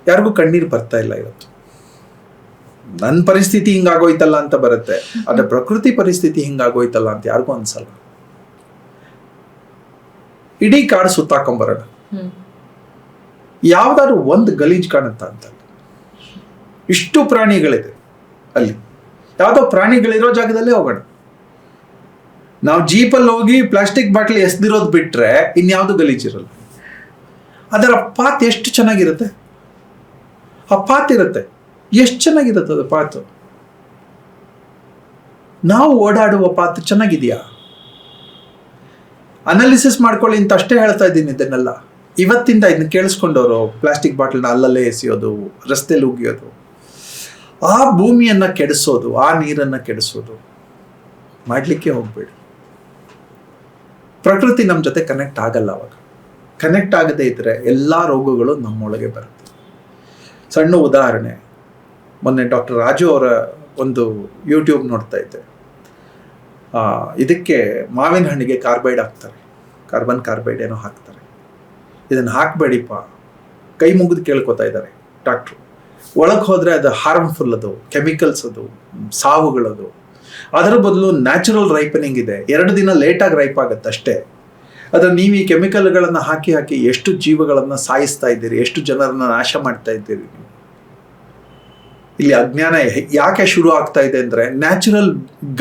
ಯಾರಿಗೂ ಕಣ್ಣೀರು ಬರ್ತಾ ಇಲ್ಲ ಇವತ್ತು. ನನ್ನ ಪರಿಸ್ಥಿತಿ ಹಿಂಗಾಗೋಯ್ತಲ್ಲ ಅಂತ ಬರುತ್ತೆ, ಆದರೆ ಪ್ರಕೃತಿ ಪರಿಸ್ಥಿತಿ ಹಿಂಗಾಗೋಯ್ತಲ್ಲ ಅಂತ ಯಾರಿಗೂ ಅನ್ಸಲ್ಲ. ಇಡೀ ಕಾಡು ಸುತ್ತಾಕೊಂಬರೋಣ, ಯಾವ್ದಾದ್ರು ಒಂದು ಗಲೀಜ್ ಕಾಣುತ್ತಾ ಅಂತ. ಇಷ್ಟು ಪ್ರಾಣಿಗಳಿದೆ ಅಲ್ಲಿ, ಯಾವುದೋ ಪ್ರಾಣಿಗಳಿರೋ ಜಾಗದಲ್ಲೇ ಹೋಗೋಣ. ನಾವು ಜೀಪಲ್ಲಿ ಹೋಗಿ ಪ್ಲಾಸ್ಟಿಕ್ ಬಾಟ್ಲಿ ಎಸ್ದಿರೋದು ಬಿಟ್ರೆ ಇನ್ಯಾವುದು ಗಲೀಜಿರಲ್ಲ. ಅದರ ಪಾತ್ ಎಷ್ಟು ಚೆನ್ನಾಗಿರುತ್ತೆ, ಆ ಪಾತ್ ಇರುತ್ತೆ, ಎಷ್ಟು ಚೆನ್ನಾಗಿರುತ್ತೆ ಅದು ಪಾತು. ನಾವು ಓಡಾಡುವ ಪಾತ್ ಚೆನ್ನಾಗಿದೆಯಾ? ಅನಾಲಿಸಿಸ್ ಮಾಡ್ಕೊಳ್ಳಿ ಅಂತ ಅಷ್ಟೇ ಹೇಳ್ತಾ ಇದ್ದೀನಿ. ಇದನ್ನೆಲ್ಲ ಇವತ್ತಿಂದ ಇದನ್ನ ಕೇಳಿಸ್ಕೊಂಡವರು ಪ್ಲಾಸ್ಟಿಕ್ ಬಾಟ್ಲನ್ನ ಅಲ್ಲಲ್ಲೇ ಎಸೆಯೋದು, ರಸ್ತೆಯಲ್ಲಿ ಉಗಿಯೋದು, ಆ ಭೂಮಿಯನ್ನು ಕೆಡಿಸೋದು, ಆ ನೀರನ್ನು ಕೆಡಿಸೋದು ಮಾಡಲಿಕ್ಕೆ ಹೋಗ್ಬೇಡಿ. ಪ್ರಕೃತಿ ನಮ್ಮ ಜೊತೆ ಕನೆಕ್ಟ್ ಆಗಲ್ಲ. ಅವಾಗ ಕನೆಕ್ಟ್ ಆಗದೇ ಇದ್ದರೆ ಎಲ್ಲ ರೋಗಗಳು ನಮ್ಮೊಳಗೆ ಬರುತ್ತೆ. ಸಣ್ಣ ಉದಾಹರಣೆ, ಮೊನ್ನೆ ಡಾಕ್ಟರ್ ರಾಜು ಅವರ ಒಂದು ಯೂಟ್ಯೂಬ್ ನೋಡ್ತಾ ಇದ್ದೆ. ಇದಕ್ಕೆ ಮಾವಿನ ಹಣ್ಣಿಗೆ ಕಾರ್ಬನ್ ಕಾರ್ಬೈಡ್ ಏನೋ ಹಾಕ್ತಾರೆ. ಇದನ್ನು ಹಾಕಬೇಡಿಪ್ಪ, ಕೈ ಮುಗಿದು ಕೇಳ್ಕೊತಾ ಇದ್ದಾರೆ ಡಾಕ್ಟ್ರು. ಒಳಗೆ ಹೋದರೆ ಅದು ಹಾರ್ಮ್ಫುಲ್, ಅದು ಕೆಮಿಕಲ್ಸ್, ಅದು ಸಾವುಗಳದು. ಅದರ ಬದಲು ನ್ಯಾಚುರಲ್ ರೈಪನಿಂಗ್ ಇದೆ, 2 ದಿನ ಲೇಟಾಗಿ ರೈಪ್ ಆಗುತ್ತೆ ಅಷ್ಟೇ. ಆದರೆ ನೀವು ಈ ಕೆಮಿಕಲ್ಗಳನ್ನು ಹಾಕಿ ಎಷ್ಟು ಜೀವಗಳನ್ನು ಸಾಯಿಸ್ತಾ ಇದ್ದೀರಿ, ಎಷ್ಟು ಜನರನ್ನು ನಾಶ ಮಾಡ್ತಾ ಇದ್ದೀರಿ. ಇಲ್ಲಿ ಅಜ್ಞಾನ ಯಾಕೆ ಶುರು ಆಗ್ತಾ ಇದೆ ಅಂದರೆ, ನ್ಯಾಚುರಲ್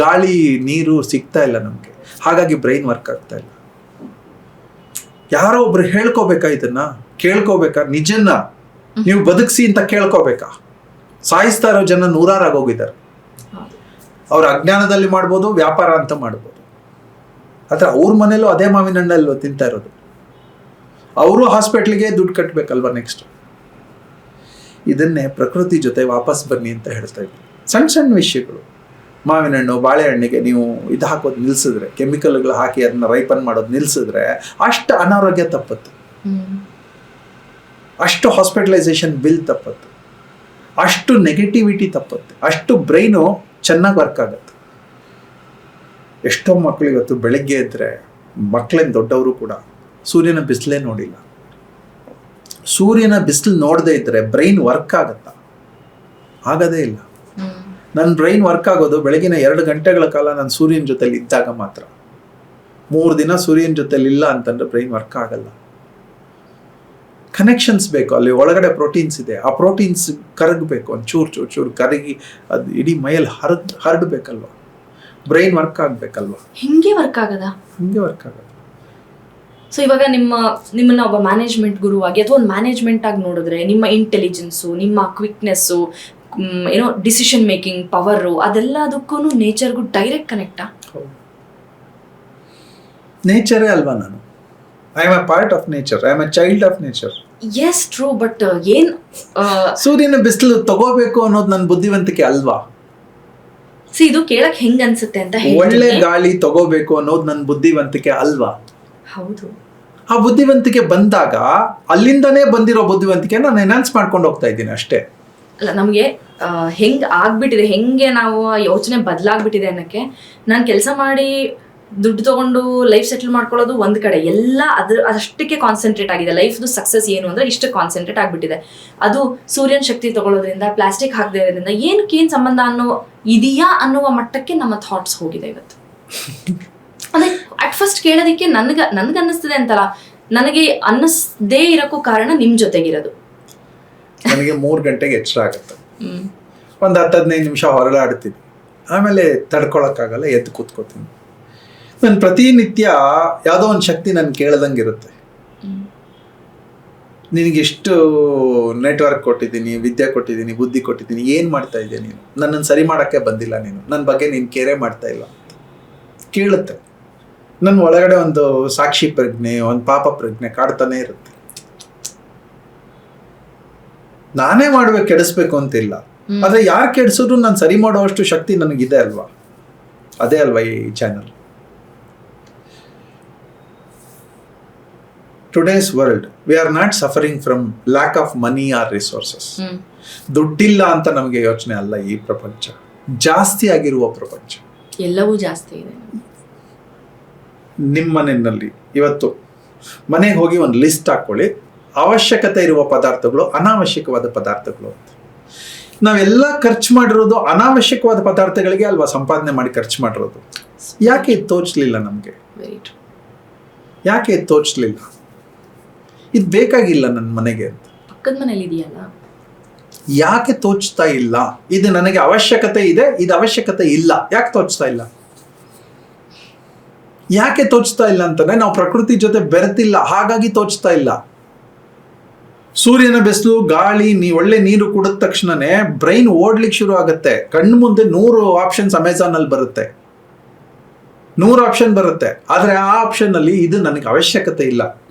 ಗಾಳಿ ನೀರು ಸಿಗ್ತಾ ಇಲ್ಲ ನಮಗೆ, ಹಾಗಾಗಿ ಬ್ರೈನ್ ವರ್ಕ್ ಆಗ್ತಾ ಇಲ್ಲ. ಯಾರೋ ಒಬ್ರು ಹೇಳ್ಕೋಬೇಕಾ, ಇದನ್ನ ಕೇಳ್ಕೋಬೇಕಾ? ನಿಜನ್ನ ನೀವು ಬದುಕಿಸಿ ಅಂತ ಕೇಳ್ಕೋಬೇಕಾ? ಸಾಯಿಸ್ತಾ ಇರೋ ಜನ 100 ಆಗೋಗಿದ್ದಾರೆ. ಅವ್ರ ಅಜ್ಞಾನದಲ್ಲಿ ಮಾಡ್ಬೋದು, ವ್ಯಾಪಾರ ಅಂತ ಮಾಡ್ಬೋದು. ಆದರೆ ಅವ್ರ ಮನೇಲೂ ಅದೇ ಮಾವಿನ ಹಣ್ಣಲ್ಲಿ ತಿಂತಾ ಇರೋದು. ಅವರು ಹಾಸ್ಪಿಟ್ಲಿಗೆ ದುಡ್ಡು ಕಟ್ಟಬೇಕಲ್ವ ನೆಕ್ಸ್ಟ್. ಇದನ್ನೇ ಪ್ರಕೃತಿ ಜೊತೆ ವಾಪಸ್ ಬನ್ನಿ ಅಂತ ಹೇಳ್ತಾ ಇದ್ವಿ. ಸಣ್ಣ ಸಣ್ಣ ವಿಷಯಗಳು. ಮಾವಿನ ಹಣ್ಣು ಬಾಳೆಹಣ್ಣಿಗೆ ನೀವು ಇದು ಹಾಕೋದು ನಿಲ್ಲಿಸಿದ್ರೆ, ಕೆಮಿಕಲ್ಗಳು ಹಾಕಿ ಅದನ್ನ ರೈಪನ್ ಮಾಡೋದು ನಿಲ್ಲಿಸಿದ್ರೆ ಅಷ್ಟು ಅನಾರೋಗ್ಯ ತಪ್ಪತ್ತು, ಅಷ್ಟು ಹಾಸ್ಪಿಟಲೈಸೇಷನ್ ಬಿಲ್ ತಪ್ಪತ್ತು, ಅಷ್ಟು ನೆಗೆಟಿವಿಟಿ ತಪ್ಪತ್ತೆ, ಅಷ್ಟು ಬ್ರೈನು ಚೆನ್ನಾಗಿ ವರ್ಕ್ ಆಗುತ್ತೆ. ಎಷ್ಟೋ ಮಕ್ಕಳು ಇವತ್ತು ಬೆಳಗ್ಗೆ ಇದ್ದರೆ, ಮಕ್ಕಳೇನು ದೊಡ್ಡವರು ಕೂಡ ಸೂರ್ಯನ ಬಿಸಿಲೇ ನೋಡಿಲ್ಲ. ಸೂರ್ಯನ ಬಿಸಿಲು ನೋಡದೇ ಇದ್ದರೆ ಬ್ರೈನ್ ವರ್ಕ್ ಆಗುತ್ತಾ? ಆಗೋದೇ ಇಲ್ಲ. ನನ್ನ ಬ್ರೈನ್ ವರ್ಕ್ ಆಗೋದು ಬೆಳಗಿನ 2 ಗಂಟೆಗಳ ಕಾಲ ನಾನು ಸೂರ್ಯನ ಜೊತೆಲಿ ಇದ್ದಾಗ ಮಾತ್ರ. 3 ದಿನ ಸೂರ್ಯನ ಜೊತೆಲಿ ಇಲ್ಲ ಅಂತಂದ್ರೆ ಬ್ರೈನ್ ವರ್ಕ್ ಆಗಲ್ಲ. ಕನೆಕ್ಷನ್ಸ್ ಬೇಕು, ಅಲ್ಲಿ ಒಳಗಡೆ ಪ್ರೋಟೀನ್ಸ್ ಇದೆ, ಆ ಪ್ರೋಟೀನ್ಸ್ ಕರಗಬೇಕು, ಒಂದು ಚೂರು ಕರಗಿ ಅದು ಇಡೀ ಮೈಯಲ್ಲಿ ಹರಡಬೇಕಲ್ವ, ಬ್ರೈನ್ ವರ್ಕ್ ಆಗಬೇಕಲ್ವ. ಹಿಂಗೆ ವರ್ಕ್ ಆಗದ? ಹಿಂಗೆ ವರ್ಕ್ ಆಗೋದು. ಸೊ ಇವಾಗ ನಿಮ್ಮನ್ನ ಒಬ್ಬ ಮ್ಯಾನೇಜ್ಮೆಂಟ್ ಗುರುವಾಗಿ ಅಥವಾ ಒಂದು ಮ್ಯಾನೇಜ್ಮೆಂಟ್ ಆಗಿ ನೋಡಿದ್ರೆ ನಿಮ್ಮ ಇಂಟೆಲಿಜೆನ್ಸು, ನಿಮ್ಮ ಕ್ವಿಕ್ನೆಸ್ಸು, ಏನೋ ಡಿಸಿಷನ್ ಮೇಕಿಂಗ್ ಪವರು, ಅದೆಲ್ಲದಕ್ಕೂ ನೇಚರ್ಗೂ ಡೈರೆಕ್ಟ್ ಕನೆಕ್ಟಾ? ನೇಚರೇ ಅಲ್ವಾ ನಾನು? I am a part of nature, I am a child of nature. Yes true, but ಏನ್ ಸೂರ್ಯನ ಬಿಸಿಲು ತಗೋಬೇಕು ಅನ್ನೋದು ನನ್ನ ಬುದ್ಧಿವಂತಿಕೆ ಅಲ್ವಾ? ಇದು ಕೇಳಕ್ ಹೆಂಗ್ ಅನ್ಸುತ್ತೆ ಅಂತ ಒಳ್ಳೆ ಗಾಳಿ ತಗೋಬೇಕು ಅನ್ನೋದು ನನ್ನ ಬುದ್ಧಿವಂತಿಕೆ ಅಲ್ವಾ? ಹೌದು. ಆ ಬುದ್ಧಿವಂತಿಕೆ ಬಂದಾಗ ಅಲ್ಲಿಂದನೇ ಬಂದಿರೋ ಬುದ್ಧಿವಂತಿಕೆ ನಾನು ಎನ್ಹಾನ್ಸ್ ಮಾಡ್ಕೊಂಡು ಹೋಗ್ತಾ ಇದ್ದೀನಿ ಅಷ್ಟೇ. ಅಲ್ಲ, ನಮಗೆ ಹೆಂಗ್ ಆಗ್ಬಿಟ್ಟಿದೆ, ಹೆಂಗೆ ನಾವು ಯೋಚನೆ ಬದಲಾಗ್ಬಿಟ್ಟಿದೆ ಅನ್ನಕ್ಕೆ, ನಾನು ಕೆಲಸ ಮಾಡಿ ದುಡ್ಡು ತಗೊಂಡು ಲೈಫ್ ಸೆಟಲ್ ಮಾಡ್ಕೊಳ್ಳೋದು ಒಂದ್ ಕಡೆ, ಎಲ್ಲ ಅಷ್ಟಕ್ಕೆ ಕಾನ್ಸಂಟ್ರೇಟ್ ಆಗಿದೆ. ಲೈಫ್ದು ಸಕ್ಸಸ್ ಏನು ಅಂದ್ರೆ ಇಷ್ಟ ಕಾನ್ಸಂಟ್ರೇಟ್ ಆಗ್ಬಿಟ್ಟಿದೆ. ಅದು ಸೂರ್ಯನ ಶಕ್ತಿ ತಗೊಳ್ಳೋದ್ರಿಂದ, ಪ್ಲಾಸ್ಟಿಕ್ ಹಾಕದೇ ಇರೋದ್ರಿಂದ ಏನಕ್ಕೇನ್ ಸಂಬಂಧ ಇದೆಯಾ ಅನ್ನುವ ಮಟ್ಟಕ್ಕೆ ನಮ್ಮ ಥಾಟ್ಸ್ ಹೋಗಿದೆ ಇವತ್ತು. ಅದೇ ಅಟ್ ಫಸ್ಟ್ ಕೇಳೋದಕ್ಕೆ ನನ್ಗೆ ಅನ್ನಿಸ್ತದೆ ಅಂತಲ್ಲ, ನನಗೆ ಅನ್ನಿಸದೇ ಇರೋಕ್ಕೂ ಕಾರಣ ನಿಮ್ ಜೊತೆಗಿರೋದು. ನನಗೆ 3 ಗಂಟೆಗೆ ಎಚ್ಚರ ಆಗುತ್ತೆ, ಒಂದು 10-15 ನಿಮಿಷ ಹೊರಗಾಡ್ತೀನಿ, ಆಮೇಲೆ ತಡ್ಕೊಳಕ್ಕಾಗಲ್ಲ, ಎದ್ದು ಕೂತ್ಕೋತೀನಿ. ನಾನು ಪ್ರತಿನಿತ್ಯ ಯಾವುದೋ ಒಂದು ಶಕ್ತಿ ನಾನು ಕೇಳ್ದಂಗೆ ಇರುತ್ತೆ. ನಿನಗೆಷ್ಟು ನೆಟ್ವರ್ಕ್ ಕೊಟ್ಟಿದ್ದೀನಿ, ವಿದ್ಯೆ ಕೊಟ್ಟಿದ್ದೀನಿ, ಬುದ್ಧಿ ಕೊಟ್ಟಿದ್ದೀನಿ, ಏನು ಮಾಡ್ತಾ ಇದ್ದೆ ನೀನು? ನನ್ನನ್ನು ಸರಿ ಮಾಡೋಕ್ಕೆ ಬಂದಿಲ್ಲ ನೀನು, ನನ್ನ ಬಗ್ಗೆ ನೀನು ಕೇರೆ ಮಾಡ್ತಾ ಇಲ್ಲ ಅಂತ ಕೇಳುತ್ತೆ. ನನ್ನ ಒಳಗಡೆ ಒಂದು ಸಾಕ್ಷಿ ಪ್ರಜ್ಞೆ, ಒಂದು ಪಾಪ ಪ್ರಜ್ಞೆ ಕಾಡ್ತಾನೆ ಇರುತ್ತೆ. ನಾನೇ ಮಾಡ್ಬೇಕು, ಕೆಡಿಸ್ಬೇಕು ಅಂತಿಲ್ಲ, ಆದರೆ ಯಾರು ಕೆಡಿಸಿದ್ರು ನಾನು ಸರಿ ಮಾಡೋವಷ್ಟು ಶಕ್ತಿ ನನಗಿದೆ ಅಲ್ವಾ? ಅದೇ ಅಲ್ವಾ ಈ channel. Today's world, we are not suffering from lack of money or resources. ದುಡ್ಡಿಲ್ಲ ಅಂತ ನಮಗೆ ಯೋಚನೆ ಅಲ್ಲ. ಈ ಪ್ರಪಂಚ ಜಾಸ್ತಿ ಆಗಿರುವ ಪ್ರಪಂಚ, ಎಲ್ಲವೂ ಜಾಸ್ತಿ ಇದೆ. ನಿಮ್ಮ ಮನೆಯಲ್ಲಿ ಇವತ್ತು ಮನೆಗೆ ಹೋಗಿ ಒಂದು ಲಿಸ್ಟ್ ಹಾಕೊಳ್ಳಿ, ಅವಶ್ಯಕತೆ ಇರುವ ಪದಾರ್ಥಗಳು, ಅನಾವಶ್ಯಕವಾದ ಪದಾರ್ಥಗಳು ಅಂತ. ನಾವೆಲ್ಲ ಖರ್ಚು ಮಾಡಿರೋದು ಅನಾವಶ್ಯಕವಾದ ಪದಾರ್ಥಗಳಿಗೆ ಅಲ್ವಾ ಸಂಪಾದನೆ ಮಾಡಿ ಖರ್ಚು ಮಾಡಿರೋದು. ಯಾಕೆ ಇದು ತೋಚಲಿಲ್ಲ ನಮಗೆ? ಯಾಕೆ ಇದು ತೋಚಲಿಲ್ಲ? ಇದು ಬೇಕಾಗಿಲ್ಲ ನನ್ನ ಮನೆಗೆ ಅಂತ. ಪಕ್ಕದ ಮನೇಲಿ ಇದೆಯಲ್ಲ, ಯಾಕೆ ತೋಚ್ತಾ ಇಲ್ಲ? ಇದು ನನಗೆ ಅವಶ್ಯಕತೆ ಇದೆ, ಇದು ಅವಶ್ಯಕತೆ ಇಲ್ಲ, ಯಾಕೆ ತೋಚ್ತಾ ಇಲ್ಲ? ಯಾಕೆ ತೋಚ್ತಾ ಇಲ್ಲ ಅಂತಂದ್ರೆ ನಾವು ಪ್ರಕೃತಿ ಜೊತೆ ಬೆರೆತಿಲ್ಲ, ಹಾಗಾಗಿ ತೋಚ್ತಾ ಇಲ್ಲ. ಸೂರ್ಯನ ಬಿಸಿಲು, ಗಾಳಿ, ಒಳ್ಳೆ ನೀರು ಕುಡಿದ ತಕ್ಷಣನೇ ಬ್ರೈನ್ ಓಡ್ಲಿಕ್ಕೆ ಶುರು ಆಗುತ್ತೆ. ಕಣ್ಣು ಮುಂದೆ 100 ಆಪ್ಷನ್ಸ್ ಅಮೆಝಾನ್ ಅಲ್ಲಿ ಬರುತ್ತೆ, 100 ಆಪ್ಷನ್ ಬರುತ್ತೆ. ಆದ್ರೆ ಆ ಆಪ್ಷನ್ ಅಲ್ಲಿ ಇದು ನನಗೆ ಅವಶ್ಯಕತೆ ಇಲ್ಲ.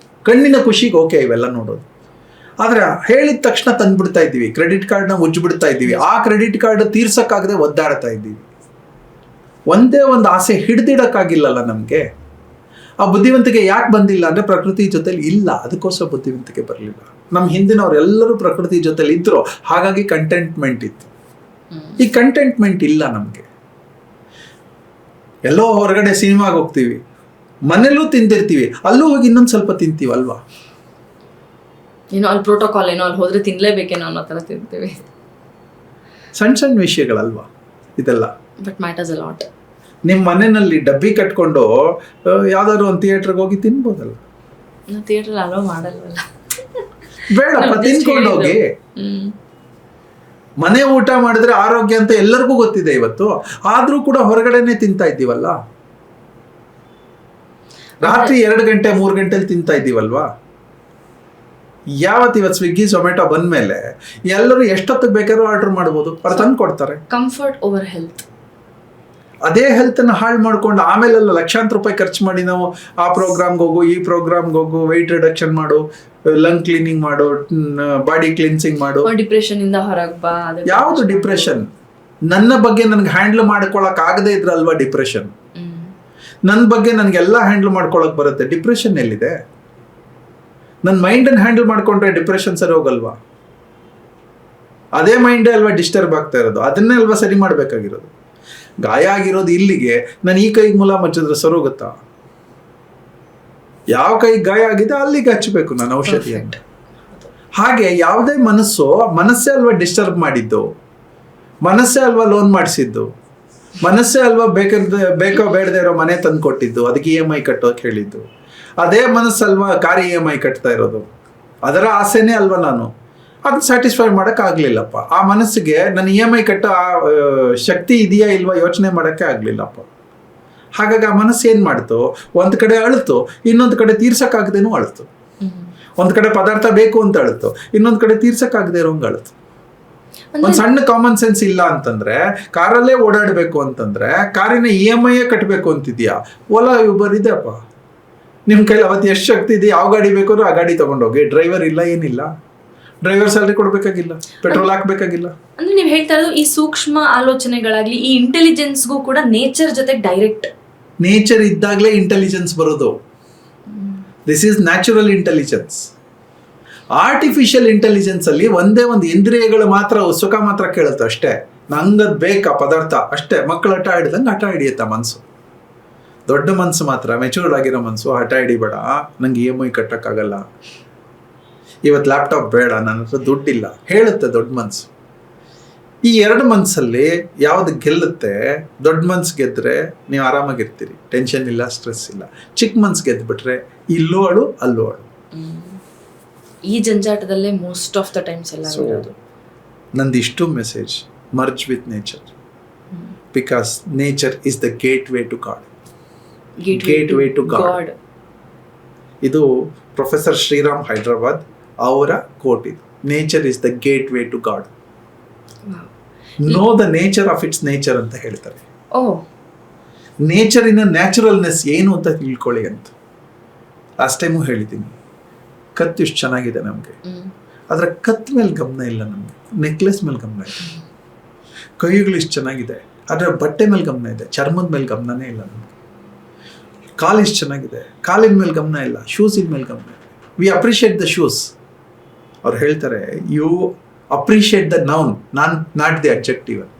ಕಣ್ಣಿನ ಖುಷಿಗೆ ಓಕೆ ಇವೆಲ್ಲ ನೋಡೋದು, ಆದ್ರೆ ಹೇಳಿದ ತಕ್ಷಣ ತಂದ್ಬಿಡ್ತಾ ಇದ್ದೀವಿ, ಕ್ರೆಡಿಟ್ ಕಾರ್ಡ್ನ ಉಜ್ಬಿಡ್ತಾ ಇದ್ದೀವಿ. ಆ ಕ್ರೆಡಿಟ್ ಕಾರ್ಡ್ ತೀರ್ಸಕ್ಕಾಗದೆ ಒದ್ದಾಡ್ತಾ ಇದ್ದೀವಿ. ಒಂದೇ ಒಂದು ಆಸೆ ಹಿಡ್ದಿಡಕ್ಕಾಗಿಲ್ಲಲ್ಲ ನಮ್ಗೆ. ಆ ಬುದ್ಧಿವಂತಿಕೆ ಯಾಕೆ ಬಂದಿಲ್ಲ ಅಂದ್ರೆ ಪ್ರಕೃತಿ ಜೊತೆಲಿ ಇಲ್ಲ, ಅದಕ್ಕೋಸ್ಕರ ಬುದ್ಧಿವಂತಿಕೆ ಬರಲಿಲ್ಲ. ನಮ್ಮ ಹಿಂದಿನವ್ರೆಲ್ಲರೂ ಪ್ರಕೃತಿ ಜೊತೆಲಿ ಇದ್ರು, ಹಾಗಾಗಿ ಕಂಟೆಂಟ್ಮೆಂಟ್ ಇತ್ತು. ಈ ಕಂಟೆಂಟ್ಮೆಂಟ್ ಇಲ್ಲ ನಮ್ಗೆ. ಎಲ್ಲೋ ಹೊರಗಡೆ ಸಿನಿಮಾಗೆ ಹೋಗ್ತೀವಿ, ಮನೇಲೂ ತಿಂತಿರ್ತೀವಿ, ಅಲ್ಲೂ ಹೋಗಿ ಇನ್ನೊಂದು ಸ್ವಲ್ಪ ತಿಂತೀವಿ ಅಲ್ವಾ? ಏನೋ ಅಲ್ಲಿ ಪ್ರೋಟೋಕಾಲ್, ಏನೋ ಅಲ್ಲಿ ಹೋದ್ರೆ ತಿನ್ಲೇಬೇಕೇನೋ ಅನ್ನೋ ತರ ತಿಂತೀವಿ. ಸಣ್ಣ ಸಣ್ಣ ವಿಷಯಗಳಲ್ವಾ ಇದೆಲ್ಲ, ಬಟ್ ಮ್ಯಾಟರ್ಸ್ ಅ ಲಾಟ್. ನಿಮ್ಮ ಮನೆಯಲ್ಲಿ ಡಬ್ಬಿ ಕಟ್ಕೊಂಡು ಯಾವ್ದಾದ್ರು ಒಂದು ಥಿಯೇಟರ್ಗೆ ಹೋಗಿ ತಿನ್ಬೋದಲ್ಲ? Theatre hello ಮಾಡಲ್ವಲ್ಲ. ಬೇಡಪ್ಪ, ತಿನ್ಕೊಂಡು ಹೋಗಿ. ಮನೆ ಊಟ ಮಾಡಿದ್ರೆ ಆರೋಗ್ಯ ಅಂತ ಎಲ್ಲರಿಗೂ ಗೊತ್ತಿದೆ ಇವತ್ತು, ಆದ್ರೂ ಕೂಡ ಹೊರಗಡೆನೆ ತಿಂತಾ ಇದ್ದೀವಲ್ಲ. ರಾತ್ರಿ 2 ಗಂಟೆ 3 ಗಂಟೆಲಿ ತಿಂತಾ ಇದ್ದೀವಲ್ವಾ? ಇವತ್ತು ಸ್ವಿಗ್ಗಿ ಝೊಮ್ಯಾಟೊ ಬಂದ್ಮೇಲೆ ಎಲ್ಲರೂ ಎಷ್ಟೊತ್ತಿಗೆ ಬೇಕಾದ್ರೂ ಆರ್ಡರ್ ಮಾಡ್ಬೋದು, ಅವ್ರು ತಂದು ಕೊಡ್ತಾರೆ. Comfort over health. ಅದೇ ಹೆಲ್ತನ್ನು ಹಾಳು ಮಾಡ್ಕೊಂಡು ಆಮೇಲೆಲ್ಲ ಲಕ್ಷಾಂತರ ರೂಪಾಯಿ ಖರ್ಚು ಮಾಡಿ ನಾವು ಆ ಪ್ರೋಗ್ರಾಮ್ಗೆ ಹೋಗು, ಈ ಪ್ರೋಗ್ರಾಮ್ಗೆ ಹೋಗು, ವೆಯ್ಟ್ ರಿಡಕ್ಷನ್ ಮಾಡು, ಲಂಗ್ ಕ್ಲೀನಿಂಗ್ ಮಾಡು, ಬಾಡಿ ಕ್ಲಿನ್ಸಿಂಗ್ ಮಾಡು. ಡಿಪ್ರೆಷನ್ ಇಂದ ಹೊರಗೆ ಬಾ. ಯಾವುದು ಡಿಪ್ರೆಷನ್? ನನ್ನ ಬಗ್ಗೆ ನನಗೆ ಹ್ಯಾಂಡಲ್ ಮಾಡ್ಕೊಳಕ್ ಆಗದೆ ಇದ್ರಲ್ವಾ ಡಿಪ್ರೆಷನ್. ನನ್ನ ಬಗ್ಗೆ ನನಗೆಲ್ಲ ಹ್ಯಾಂಡಲ್ ಮಾಡ್ಕೊಳಕ್ ಬರುತ್ತೆ, ಡಿಪ್ರೆಷನ್ ಎಲ್ಲಿದೆ? ನನ್ನ ಮೈಂಡನ್ನು ಹ್ಯಾಂಡಲ್ ಮಾಡ್ಕೊಂಡ್ರೆ ಡಿಪ್ರೆಷನ್ ಸರಿ ಹೋಗಲ್ವಾ? ಅದೇ ಮೈಂಡೇ ಅಲ್ವಾ ಡಿಸ್ಟರ್ಬ್ ಆಗ್ತಾ ಇರೋದು, ಅದನ್ನೇ ಅಲ್ವಾ ಸರಿ ಮಾಡಬೇಕಾಗಿರೋದು. ಗಾಯ ಆಗಿರೋದು ಇಲ್ಲಿಗೆ, ನಾನು ಈ ಕೈಗೆ ಮುಲ ಮಚ್ಚಿದ್ರೆ ಸರೋಗುತ್ತಾ? ಯಾವ ಕೈಗೆ ಗಾಯ ಆಗಿದೆ ಅಲ್ಲಿಗೆ ಹಚ್ಚಬೇಕು ನಾನು ಔಷಧಿಯನ್ನು. ಹಾಗೆ ಯಾವುದೇ ಮನಸ್ಸೇ ಅಲ್ವಾ ಡಿಸ್ಟರ್ಬ್ ಮಾಡಿದ್ದು, ಮನಸ್ಸೇ ಅಲ್ವಾ ಲೋನ್ ಮಾಡಿಸಿದ್ದು, ಮನಸ್ಸೇ ಅಲ್ವಾ ಬೇಕೋ ಬೇಡದೇ ಇರೋ ಮನೆ ತಂದು ಕೊಟ್ಟಿದ್ದು, ಅದಕ್ಕೆ EMI ಕಟ್ಟೋಕೆ ಹೇಳಿದ್ದು. ಅದೇ ಮನಸ್ಸಲ್ವಾ ಕಾರ್ EMI ಕಟ್ತಾ ಇರೋದು, ಅದರ ಆಸೆನೇ ಅಲ್ವಾ ನಾನು. ಅದನ್ನ ಸ್ಯಾಟಿಸ್ಫೈ ಮಾಡೋಕ್ಕಾಗಲಿಲ್ಲಪ್ಪ. ಆ ಮನಸ್ಸಿಗೆ ನನ್ನ EMI ಕಟ್ಟೋ ಶಕ್ತಿ ಇದೆಯಾ ಇಲ್ವಾ ಯೋಚನೆ ಮಾಡೋಕ್ಕೆ ಆಗಲಿಲ್ಲಪ್ಪ. ಹಾಗಾಗಿ ಆ ಮನಸ್ಸು ಏನು ಮಾಡ್ತು, ಒಂದು ಕಡೆ ಅಳ್ತು, ಇನ್ನೊಂದು ಕಡೆ ತೀರ್ಸಕ್ಕಾಗದೇನೂ ಅಳ್ತು. ಒಂದು ಕಡೆ ಪದಾರ್ಥ ಬೇಕು ಅಂತ ಅಳ್ತು, ಇನ್ನೊಂದು ಕಡೆ ತೀರ್ಸಕ್ಕಾಗದೇ ಇರೋಂಗೆ ಅಳ್ತು. ಒಂದು ಸಣ್ಣ ಕಾಮನ್ ಸೆನ್ಸ್ ಇಲ್ಲ ಅಂತಂದ್ರೆ, ಕಾರಲ್ಲೇ ಓಡಾಡಬೇಕು ಅಂತಂದ್ರೆ ಕಾರಿನ EMI ಕಟ್ಟಬೇಕು ಅಂತಿದ್ಯಾ, ಓಲಾ ಯೂಬರ್ ಇದೆಯಪ್ಪ, ನಿಮ್ಮ ಕೈಲಿ ಅವತ್ತು ಎಷ್ಟು ಶಕ್ತಿ ಇದೆ, ಯಾವ ಗಾಡಿ ಬೇಕಾದ್ರೂ ಆ ಗಾಡಿ ತಗೊಂಡೋಗಿ. ಡ್ರೈವರ್ ಇಲ್ಲ, ಏನಿಲ್ಲ, ಡ್ರೈವರ್ ಸ್ಯಾಲರಿ ಕೊಡ್ಬೇಕಾಗಿಲ್ಲ, ಪೆಟ್ರೋಲ್ ಹಾಕ್ಬೇಕಾಗಿಲ್ಲ. ಅಂದ್ರೆ ನೀವು ಹೇಳ್ತಾ ಇರೋದು ಈ ಸೂಕ್ಷ್ಮ ಆಲೋಚನೆಗಳಾಗ್ಲಿ, ಈ ಇಂಟೆಲಿಜೆನ್ಸ್ಗೂ ಕೂಡ ನೇಚರ್ ಜೊತೆ ಡೈರೆಕ್ಟ್. ನೇಚರ್ ಇದ್ದಾಗಲೇ ಇಂಟೆಲಿಜೆನ್ಸ್ ಬರೋದು. This is natural intelligence. Artificial intelligence ಅಲ್ಲಿ ಒಂದೇ ಒಂದು ಇಂದ್ರಿಯಗಳು ಮಾತ್ರ ಸುಖ ಮಾತ್ರ ಕೇಳುತ್ತೆ ಅಷ್ಟೇ. ನಂಗದ್ ಬೇಕಾ ಪದಾರ್ಥ ಅಷ್ಟೇ. ಮಕ್ಕಳು ಹಠ ಹಿಡಿದಂಗೆ ಹಠ ಹಿಡಿಯುತ್ತ ಮನಸ್ಸು. ದೊಡ್ಡ ಮನಸ್ಸು ಮಾತ್ರ, ಮೆಚೂರ್ಡ್ ಆಗಿರೋ ಮನಸ್ಸು, ಹಠ ಹಿಡಿಬೇಡ, ನಂಗೆ EMI ಕಟ್ಟಕ್ಕಾಗಲ್ಲ, ಇವತ್ತು ಲ್ಯಾಪ್ಟಾಪ್ ಬೇಡ, ನನ್ನ ಹತ್ರ ದುಡ್ಡಿಲ್ಲ ಹೇಳುತ್ತೆ ದೊಡ್ಡ ಮನಸ್ಸು. ಈ ಎರಡು ಮನಸ್ಸಲ್ಲಿ ಯಾವ್ದು ಗೆಲ್ಲುತ್ತೆ? ದೊಡ್ಡ ಮನಸ್ಸು ಗೆದ್ರೆ ನೀವು ಆರಾಮಾಗಿರ್ತೀರಿ, ಟೆನ್ಷನ್ ಇಲ್ಲ, ಸ್ಟ್ರೆಸ್ ಇಲ್ಲ. ಚಿಕ್ಕ ಮನಸ್ಸು ಗೆದ್ಬಿಟ್ರೆ ಇಲ್ಲೂ ಅಳು ಅಲ್ಲೂ ಅಳು. ಈ ಜಂಜಾಟದಲ್ಲೇ ಮೋಸ್ಟ್ ಆಫ್ ದ ಟೈಮ್ಸ್ ಎಲ್ಲ ಇರೋದು. ನಂದು ಇಷ್ಟು message, merge with nature, because nature is the gateway to God. Gateway to God. ಇದು ಪ್ರೊಫೆಸರ್ ಶ್ರೀರಾಮ್ ಹೈದ್ರಾಬಾದ್ ಅವರ ಕೋಟ್. ಇದು nature is the gateway to God. Know the nature of its nature ಅಂತ ಹೇಳ್ತಾರೆ. ನೇಚರಿನ ನ್ಯಾಚುರಲ್ನೆಸ್ ಏನು ಅಂತ ತಿಳ್ಕೊಳ್ಳಿ ಅಂತ last time ಹೇಳಿದ್ದೀನಿ. ಕತ್ತು ಇಷ್ಟು ಚೆನ್ನಾಗಿದೆ ನಮಗೆ, ಅದರ ಕತ್ ಮೇಲೆ ಗಮನ ಇಲ್ಲ ನಮಗೆ, ನೆಕ್ಲೆಸ್ ಮೇಲೆ ಗಮನ ಇದೆ. ಕೈಗಳು ಇಷ್ಟು ಚೆನ್ನಾಗಿದೆ, ಅದರ ಬಟ್ಟೆ ಮೇಲೆ ಗಮನ ಇದೆ, ಚರ್ಮದ ಮೇಲೆ ಗಮನನೇ ಇಲ್ಲ ನಮಗೆ. ಕಾಲು ಇಷ್ಟು ಚೆನ್ನಾಗಿದೆ, ಕಾಲಿನ ಮೇಲೆ ಗಮನ ಇಲ್ಲ, ಶೂಸಿನ ಮೇಲೆ ಗಮನ ಇದೆ. We appreciate the shoes. ಅವ್ರು ಹೇಳ್ತಾರೆ, you appreciate the noun, not the objective ಅಂತ.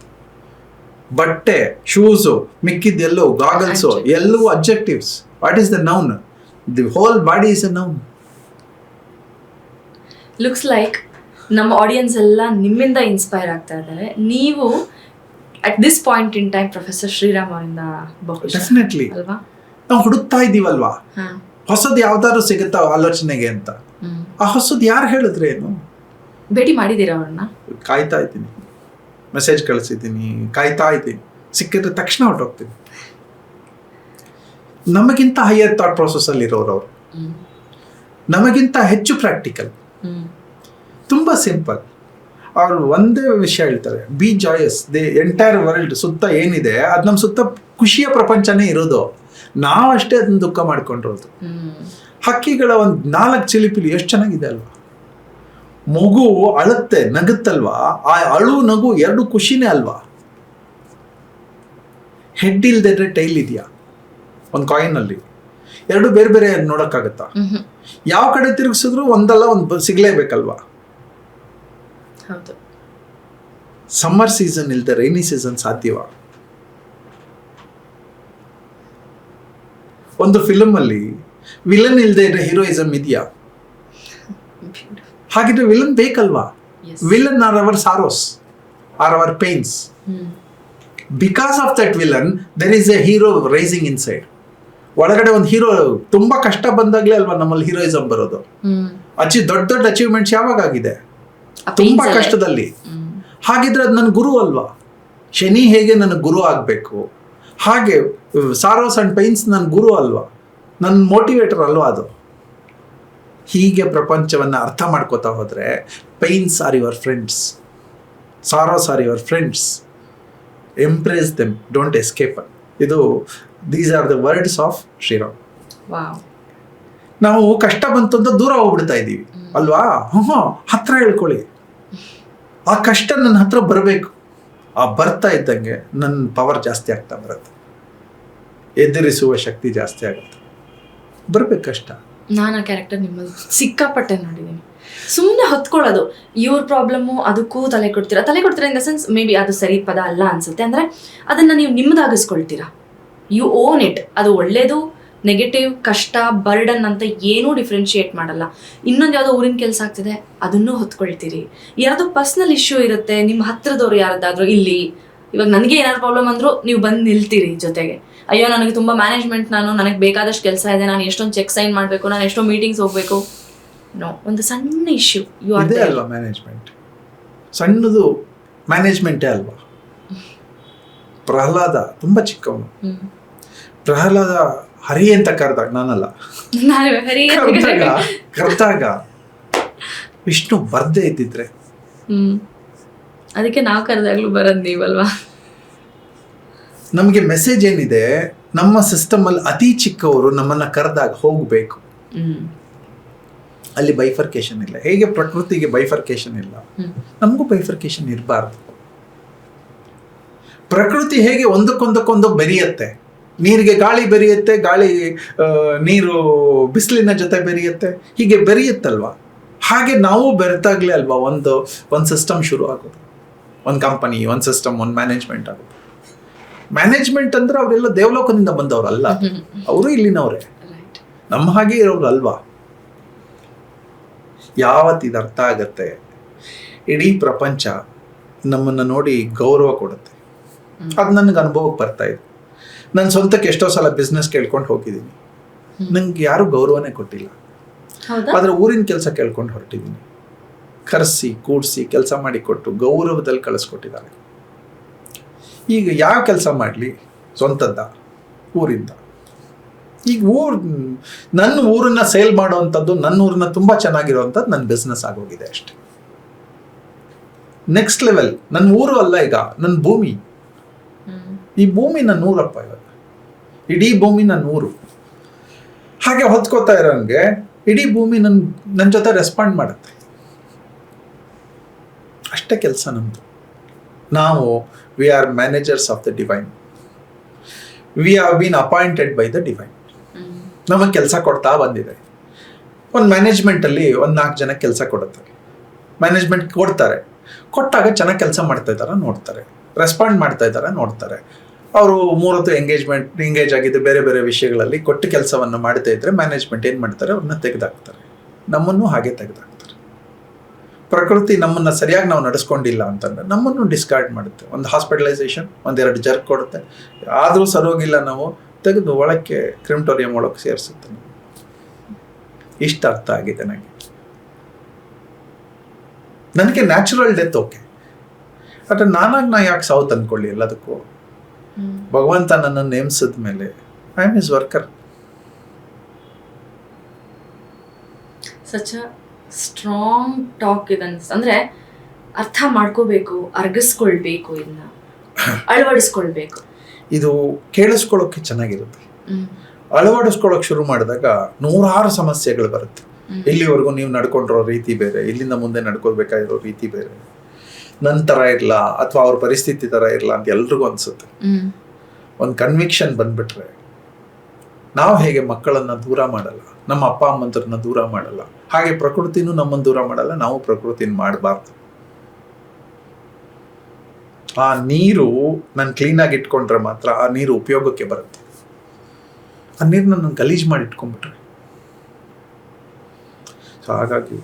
ಬಟ್ಟೆ, ಶೂಸು, ಮಿಕ್ಕಿದ್ದೆಲ್ಲೋ, ಗಾಗಲ್ಸು ಎಲ್ಲವೂ objectives. What is the noun? The whole body is a noun. Looks like ನಮ್ಮ ಆಡಿಯನ್ಸ್ ಎಲ್ಲ ನಿಮ್ಮಿಂದ ಇನ್ಸ್ಪೈರ್ ಆಗ್ತಾ ಇದ್ದಾರೆ. ನೀವು at this point in time professor Shriram ಅವರಿಂದ ಡೆಫಿನೆಟ್ಲಿ ಅಲ್ವಾ ನಾವು ಹುಡುಕ್ತಾ ಇದ್ದೀವಲ್ವಾ, ಹೊಸದು ಯಾವ್ದಾದ್ರು ಸಿಗುತ್ತಾ ಆಲೋಚನೆಗೆ ಅಂತ. ಆ ಹೊಸದು ಯಾರು ಹೇಳಿದ್ರೆ ಏನು? ಭೇಟಿ ಮಾಡಿದ್ದೀರಾ ಅವ್ರನ್ನ? ಕಾಯ್ತಾ ಇದ್ದೀನಿ, ಮೆಸೇಜ್ ಕಳಿಸಿದ್ದೀನಿ, ಕಾಯ್ತಾ ಇದ್ದೀನಿ. ಸಿಕ್ಕಿದ್ರೆ ತಕ್ಷಣ ಹೊರಟೋಗ್ತೀನಿ. ನಮಗಿಂತ ಹೈಯರ್ ಥಾಟ್ ಪ್ರೊಸೆಸ್ ಅಲ್ಲಿ ಇರೋರು ಅವರು, ನಮಗಿಂತ ಹೆಚ್ಚು ಪ್ರಾಕ್ಟಿಕಲ್, ತುಂಬಾ ಸಿಂಪಲ್. ಅವ್ರು ಒಂದೇ ವಿಷಯ ಹೇಳ್ತಾರೆ, B joyous. The entire world ಸುತ್ತ ಏನಿದೆ ಅದು ನಮ್ಮ ಸುತ್ತ ಖುಷಿಯ ಪ್ರಪಂಚನೇ ಇರೋದು, ನಾವಷ್ಟೇ ಅದನ್ನ ದುಃಖ ಮಾಡ್ಕೊಂಡಿರೋದು. ಹಕ್ಕಿಗಳ ಒಂದು 4 ಚಿಲಿಪಿಲಿ ಎಷ್ಟು ಚೆನ್ನಾಗಿದೆ ಅಲ್ವಾ. ಮಗು ಅಳುತ್ತೆ, ನಗುತ್ತಲ್ವಾ, ಆ ಅಳು ನಗು ಎರಡು ಖುಷಿನೇ ಅಲ್ವಾ. ಹೆಡ್ ಇಲ್ದಿದ್ರೆ ಟೈಲ್ ಇದೆಯಾ ಒಂದು ಕಾಯಿನ್ ಅಲ್ಲಿ? ಎರಡು ಬೇರೆ ಬೇರೆ ನೋಡಕ್ಕಾಗತ್ತಾ? ಯಾವ ಕಡೆ ತಿರುಗಿಸಿದ್ರು ಒಂದಲ್ಲ ಒಂದು ಸಿಗ್ಲೇಬೇಕಲ್ವಾ. ಸಮ್ಮರ್ ಸೀಸನ್ ಇಲ್ದೆ ರೈನಿ ಸೀಸನ್ ಸಾಧ್ಯವಾ? ಒಂದು ಫಿಲಮ್ ಅಲ್ಲಿ ವಿಲನ್ ಇಲ್ದೆ ಇದ್ರೆ ಹೀರೋಯಿಸಮ್ ಇದೆಯಾ? ಹಾಗಿದ್ರೆ ವಿಲನ್ ಬೇಕಲ್ವಾ? Villain are our sorrows, are our pains. Because of that villain there is a hero rising inside. ಒಳಗಡೆ ಒಂದು ಹೀರೋ, ತುಂಬಾ ಕಷ್ಟ ಬಂದಾಗ್ಲೇ ಅಲ್ವಾ ನಮ್ಮಲ್ಲಿ ಹೀರೋಯಿಸಮ್ ಬರೋದು. ದೊಡ್ಡ ದೊಡ್ಡ ಅಚೀವ್ಮೆಂಟ್ಸ್ ಯಾವಾಗ ಆಗಿದೆ? ತುಂಬಾ ಕಷ್ಟದಲ್ಲಿ. ಹಾಗಿದ್ರೆ ಅದು ನನ್ನ ಗುರು ಅಲ್ವಾ? ಶನಿ ಹೇಗೆ ನನ್ನ ಗುರು ಆಗ್ಬೇಕು, ಹಾಗೆ ಸಾರೋಸ್ ಅಂಡ್ ಪೈನ್ಸ್ ನನ್ನ ಗುರು ಅಲ್ವಾ, ನನ್ನ ಮೋಟಿವೇಟರ್ ಅಲ್ವಾ ಅದು. ಹೀಗೆ ಪ್ರಪಂಚವನ್ನು ಅರ್ಥ ಮಾಡ್ಕೋತಾ ಹೋದ್ರೆ pains are your friends, sorrows are your friends. Embrace them, don't escape. ಇದು these are the words of Shriram. ನಾವು ಕಷ್ಟ ಬಂತು ಅಂತ ದೂರ ಹೋಗ್ಬಿಡ್ತಾ ಇದ್ದೀವಿ ಅಲ್ವಾ. ಹತ್ರ ಹೇಳ್ಕೊಳ್ಳಿ, ಆ ಕಷ್ಟ ನನ್ನ ಹತ್ರ ಬರಬೇಕು, ಆ ಬರ್ತಾ ಇದ್ದಂಗೆ ನನ್ನ ಪವರ್ ಜಾಸ್ತಿ ಆಗ್ತಾ ಬರುತ್ತೆ, ಎದುರಿಸುವ ಶಕ್ತಿ ಜಾಸ್ತಿ ಆಗುತ್ತೆ. ಬರ್ಬೇಕಷ್ಟ. ನಾನು ಆ ಕ್ಯಾರೆಕ್ಟರ್ ನಿಮ್ಮಲ್ಲಿ ಸಿಕ್ಕಾಪಟ್ಟೆ ನೋಡಿದ್ದೀನಿ. ಸುಮ್ಮನೆ ಹೊತ್ಕೊಳ್ಳೋದು, ಇವ್ರ ಪ್ರಾಬ್ಲಮ್ಮು ಅದಕ್ಕೂ ತಲೆ ಕೊಡ್ತೀರಾ in the sense may be ಅದು ಸರಿ ಪದ ಅಲ್ಲ ಅನ್ಸುತ್ತೆ. ಅಂದರೆ ಅದನ್ನು ನೀವು ನಿಮ್ಮದಾಗಿಸ್ಕೊಳ್ತೀರಾ, ಯು ಓನ್ ಇಟ್. ಅದು ಒಳ್ಳೇದು ನೆಗೆಟಿವ್ ಕಷ್ಟ ಬರ್ಡನ್ ಅಂತ ಏನೂ ಡಿಫ್ರೆನ್ಶಿಯೇಟ್ ಮಾಡಲ್ಲ. ಇನ್ನೊಂದು ಯಾವುದೋ ಊರಿನ ಕೆಲಸ ಆಗ್ತಿದೆ ಅದನ್ನೂ ಹೊತ್ಕೊಳ್ತೀರಿ. ಯಾರ್ದೋ ಪರ್ಸ್ನಲ್ ಇಶ್ಯೂ ಇರುತ್ತೆ ನಿಮ್ಮ ಹತ್ರದವ್ರು ಯಾರ್ದಾದ್ರೂ, ಇಲ್ಲಿ ಇವಾಗ ನನಗೆ ಏನಾದ್ರು ಪ್ರಾಬ್ಲಮ್ ಅಂದರೂ ನೀವು ಬಂದು ನಿಲ್ತೀರಿ ಜೊತೆಗೆ. ಅಯ್ಯೋ ನನಗೆ ತುಂಬ ಮ್ಯಾನೇಜ್ಮೆಂಟ್, ನನಗೆ ಬೇಕಾದಷ್ಟು ಕೆಲಸ ಇದೆ, ನಾನು ಎಷ್ಟೊಂದು ಚೆಕ್ ಸೈನ್ ಮಾಡಬೇಕು, ನಾನು ಎಷ್ಟೋ ಮೀಟಿಂಗ್ಸ್ ಹೋಗಬೇಕು. ನೋ, ಒಂದು ಸಣ್ಣ ಇಶ್ಯೂ ಯು ಆರ್ ಇದೇ ಅಲ್ವಾ ಮ್ಯಾನೇಜ್ಮೆಂಟ್. ಸಣ್ಣದು ಮ್ಯಾನೇಜ್ಮೆಂಟೇ ಅಲ್ವಾ. ಪ್ರಹ್ಲಾದ ತುಂಬ ಚಿಕ್ಕವನು. ಪ್ರಹ್ಲಾದ ಹರಿ ಅಂತ ಕರೆದಾಗ, ನಾನಲ್ಲ, ಕರೆದಾಗ ವಿಷ್ಣು ಬರ್ದೇ ಇದ್ದಿದ್ರೆ, ಅದಕ್ಕೆ ನಾವು ಕರೆದಾಗ್ಲೂ ಬರೋದು ನೀವಲ್ವಾ. ನಮಗೆ ಮೆಸೇಜ್ ಏನಿದೆ, ನಮ್ಮ ಸಿಸ್ಟಮ್ ಅಲ್ಲಿ ಅತಿ ಚಿಕ್ಕವರು ನಮ್ಮನ್ನ ಕರೆದಾಗ ಹೋಗ್ಬೇಕು. ಅಲ್ಲಿ ಬೈಫರ್ಕೇಶನ್ ಇಲ್ಲ. ಹೇಗೆ ಪ್ರಕೃತಿಗೆ ಬೈಫರ್ಕೇಶನ್ ಇಲ್ಲ, ನಮಗೂ ಬೈಫರ್ಕೇಶನ್ ಇರಬಾರ್ದು. ಪ್ರಕೃತಿ ಹೇಗೆ ಒಂದಕ್ಕೊಂದಕ್ಕೊಂದು ಬೆರೆಯುತ್ತೆ, ನೀರಿಗೆ ಗಾಳಿ ಬೆರೆಯುತ್ತೆ, ನೀರು ಬಿಸಿಲಿನ ಜೊತೆ ಬೆರೆಯುತ್ತೆ, ಹೀಗೆ ಬೆರೆಯುತ್ತಲ್ವಾ. ಹಾಗೆ ನಾವು ಬೆರೆತಾಗ್ಲೇ ಅಲ್ವಾ ಒಂದು ಸಿಸ್ಟಮ್ ಶುರು ಆಗೋದು, ಒಂದು ಕಂಪನಿ, ಒಂದು ಸಿಸ್ಟಮ್, ಒಂದು ಮ್ಯಾನೇಜ್ಮೆಂಟ್ ಆಗೋದು. ಮ್ಯಾನೇಜ್ಮೆಂಟ್ ಅಂದ್ರೆ ಅವರೆಲ್ಲ ದೇವಲೋಕದಿಂದ ಬಂದವರಲ್ಲ, ಅವರು ಇಲ್ಲಿನವ್ರೆ, ನಮ್ಮ ಹಾಗೆ ಇರೋರು ಅಲ್ವಾ. ಯಾವತ್ತಿದು ಅರ್ಥ ಆಗತ್ತೆ, ಇಡೀ ಪ್ರಪಂಚ ನಮ್ಮನ್ನು ನೋಡಿ ಗೌರವ ಕೊಡುತ್ತೆ. ಅದು ನನಗೆ ಅನುಭವಕ್ಕೆ ಬರ್ತಾ ಇದೆ. ನನ್ನ ಸ್ವಂತಕ್ಕೆ ಎಷ್ಟೋ ಸಲ ಬಿಸ್ನೆಸ್ ಕೇಳ್ಕೊಂಡು ಹೋಗಿದ್ದೀನಿ, ನಂಗೆ ಯಾರು ಗೌರವನೇ ಕೊಟ್ಟಿಲ್ಲ. ಆದರೆ ಊರಿನ ಕೆಲಸ ಕೇಳ್ಕೊಂಡು ಹೊರಟಿದ್ದೀನಿ, ಕರೆಸಿ ಕೂಡಿಸಿ ಕೆಲಸ ಮಾಡಿಕೊಟ್ಟು ಗೌರವದಲ್ಲಿ ಕಳಿಸ್ಕೊಟ್ಟಿದ್ದಾರೆ. ಈಗ ಯಾವ ಕೆಲಸ ಮಾಡಲಿ, ಸ್ವಂತದ್ದ ಊರಿಂದ. ಈಗ ನನ್ನ ಊರನ್ನ ಸೇಲ್ ಮಾಡೋವಂಥದ್ದು, ನನ್ನ ಊರನ್ನ ತುಂಬ ಚೆನ್ನಾಗಿರೋವಂಥದ್ದು ನನ್ನ ಬಿಸ್ನೆಸ್ ಆಗೋಗಿದೆ ಅಷ್ಟೆ. ನೆಕ್ಸ್ಟ್ ಲೆವೆಲ್ ನನ್ನ ಊರು ಅಲ್ಲ, ಈಗ ನನ್ನ ಭೂಮಿ. ಈ ಭೂಮಿ ನನ್ನ ಊರಪ್ಪ, ಇವಾಗ ಇಡೀ ಭೂಮಿ ನನ್ನ ಊರು. ಹಾಗೆ ಹೊತ್ಕೋತಾ ಇರೋಂಗೆ ಇಡೀ ಭೂಮಿ ನನ್ನ ಜೊತೆ ರೆಸ್ಪಾಂಡ್ ಮಾಡುತ್ತೆ. ಅಷ್ಟೇ ಕೆಲಸ ನಮ್ಮದು. ನಾವು we are managers of the divine. We have been appointed by the divine. ನಮಗೆ ಕೆಲಸ ಕೊಡ್ತಾ ಬಂದಿದೆ. ಒಂದು ಮ್ಯಾನೇಜ್ಮೆಂಟಲ್ಲಿ 4 ಜನ ಕೆಲಸ ಕೊಡುತ್ತಾರೆ. ಮ್ಯಾನೇಜ್ಮೆಂಟ್ ಕೊಟ್ಟಾಗ ಚೆನ್ನಾಗಿ ಕೆಲಸ ಮಾಡ್ತಾ ಇದ್ದಾರ ನೋಡ್ತಾರೆ, ರೆಸ್ಪಾಂಡ್ ಮಾಡ್ತಾ ಇದ್ದಾರ ನೋಡ್ತಾರೆ. ಅವರು 3 ಹೊತ್ತು ಎಂಗೇಜ್ ಆಗಿದ್ದು ಬೇರೆ ಬೇರೆ ವಿಷಯಗಳಲ್ಲಿ ಕೊಟ್ಟು ಕೆಲಸವನ್ನು ಮಾಡ್ತಾ ಇದ್ರೆ ಮ್ಯಾನೇಜ್ಮೆಂಟ್ ಏನು ಮಾಡ್ತಾರೆ, ಅವ್ರನ್ನ ತೆಗೆದಾಕ್ತಾರೆ. ನಮ್ಮನ್ನು ಹಾಗೆ ತೆಗೆದಾಕ್ತಾರೆ. ಪ್ರಕೃತಿ ನಮ್ಮನ್ನು ಸರಿಯಾಗಿ ನಾವು ನಡೆಸ್ಕೊಂಡಿಲ್ಲ ಅಂತಂದ್ರೆ ನಮ್ಮನ್ನು ಡಿಸ್ಕಾರ್ಡ್ ಮಾಡುತ್ತೆ. ಒಂದು ಹಾಸ್ಪಿಟಲೈಸೇಷನ್, 1-2 ಜರ್ಕ್ ಕೊಡುತ್ತೆ. ಆದರೂ ಸರೋಗಿಲ್ಲ, ನಾವು ತೆಗೆದು ಒಳಕ್ಕೆ ಕ್ರಿಮಿಟೋರಿಯಂ ಒಳಗೆ ಸೇರಿಸುತ್ತೆ. ಇಷ್ಟ ಅರ್ಥ ಆಗಿದೆ ನನಗೆ ನ್ಯಾಚುರಲ್ ಡೆತ್ ಓಕೆ, ಆದರೆ ನಾ ಯಾಕೆ ಸಾವು ತಂದ್ಕೊಳ್ಳಿ ಎಲ್ಲದಕ್ಕೂ. ಭಗವಂತ ನನ್ನನ್ನು ನೇಮಿಸಿದ ಮೇಲೆ I am his worker. Such strong talk ಇದೆ. ಅಂದ್ರೆ ಅರ್ಥ ಮಾಡ್ಕೋಬೇಕು, ಅರ್ಗಿಸ್ಕೊಳ್ಬೇಕು, ಇದನ್ನ ಅಳವಡಿಸ್ಕೊಳ್ಬೇಕು. ಇದು ಕೇಳಿಸ್ಕೊಳ್ಳೋಕೆ ಚೆನ್ನಾಗಿರುತ್ತೆ. ಅಳವಡಿಸ್ಕೊಳ್ಳೋಕೆ ಶುರು ಮಾಡಿದಾಗ 100 ಸಮಸ್ಯೆಗಳು ಬರುತ್ತೆ. ಇಲ್ಲಿವರೆಗೂ ನೀವು ನಡ್ಕೊಂಡಿರೋ ರೀತಿ ಬೇರೆ, ಇಲ್ಲಿಂದ ಮುಂದೆ ನಡ್ಕೋಬೇಕಾಗಿರೋ ರೀತಿ ಬೇರೆ, ನನ್ನ ಥರ ಇರಲ್ಲ ಅಥವಾ ಅವ್ರ ಪರಿಸ್ಥಿತಿ ಥರ ಇರಲ್ಲ ಅಂತ ಎಲ್ರಿಗೂ ಅನ್ಸುತ್ತೆ. ಒಂದು ಕನ್ವಿಕ್ಷನ್ ಬಂದ್ಬಿಟ್ರೆ ನಾವು ಹೇಗೆ ಮಕ್ಕಳನ್ನ ದೂರ ಮಾಡಲ್ಲ, ನಮ್ಮ ಅಪ್ಪ ಅಮ್ಮಂತರನ್ನ ದೂರ ಮಾಡಲ್ಲ, ಹಾಗೆ ಪ್ರಕೃತಿನೂ ನಮ್ಮನ್ನು ದೂರ ಮಾಡಲ್ಲ, ನಾವು ಪ್ರಕೃತಿನ ಮಾಡಬಾರ್ದು. ಆ ನೀರು ನಾನು ಕ್ಲೀನಾಗಿ ಇಟ್ಕೊಂಡ್ರೆ ಮಾತ್ರ ಆ ನೀರು ಉಪಯೋಗಕ್ಕೆ ಬರುತ್ತೆ. ಆ ನೀರನ್ನ ನಾನು ಗಲೀಜು ಮಾಡಿ ಇಟ್ಕೊಂಡ್ಬಿಟ್ರೆ. ಸೊ ಹಾಗಾಗಿ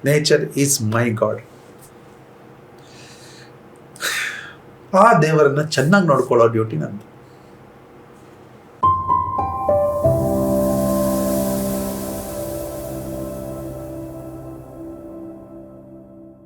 ನೇಚರ್ ಈಸ್ ಮೈ ಗಾಡ್. ಆ ದೇವರನ್ನ ಚೆನ್ನಾಗಿ ನೋಡ್ಕೊಳ್ಳೋ ಡ್ಯೂಟಿ ನಂದು.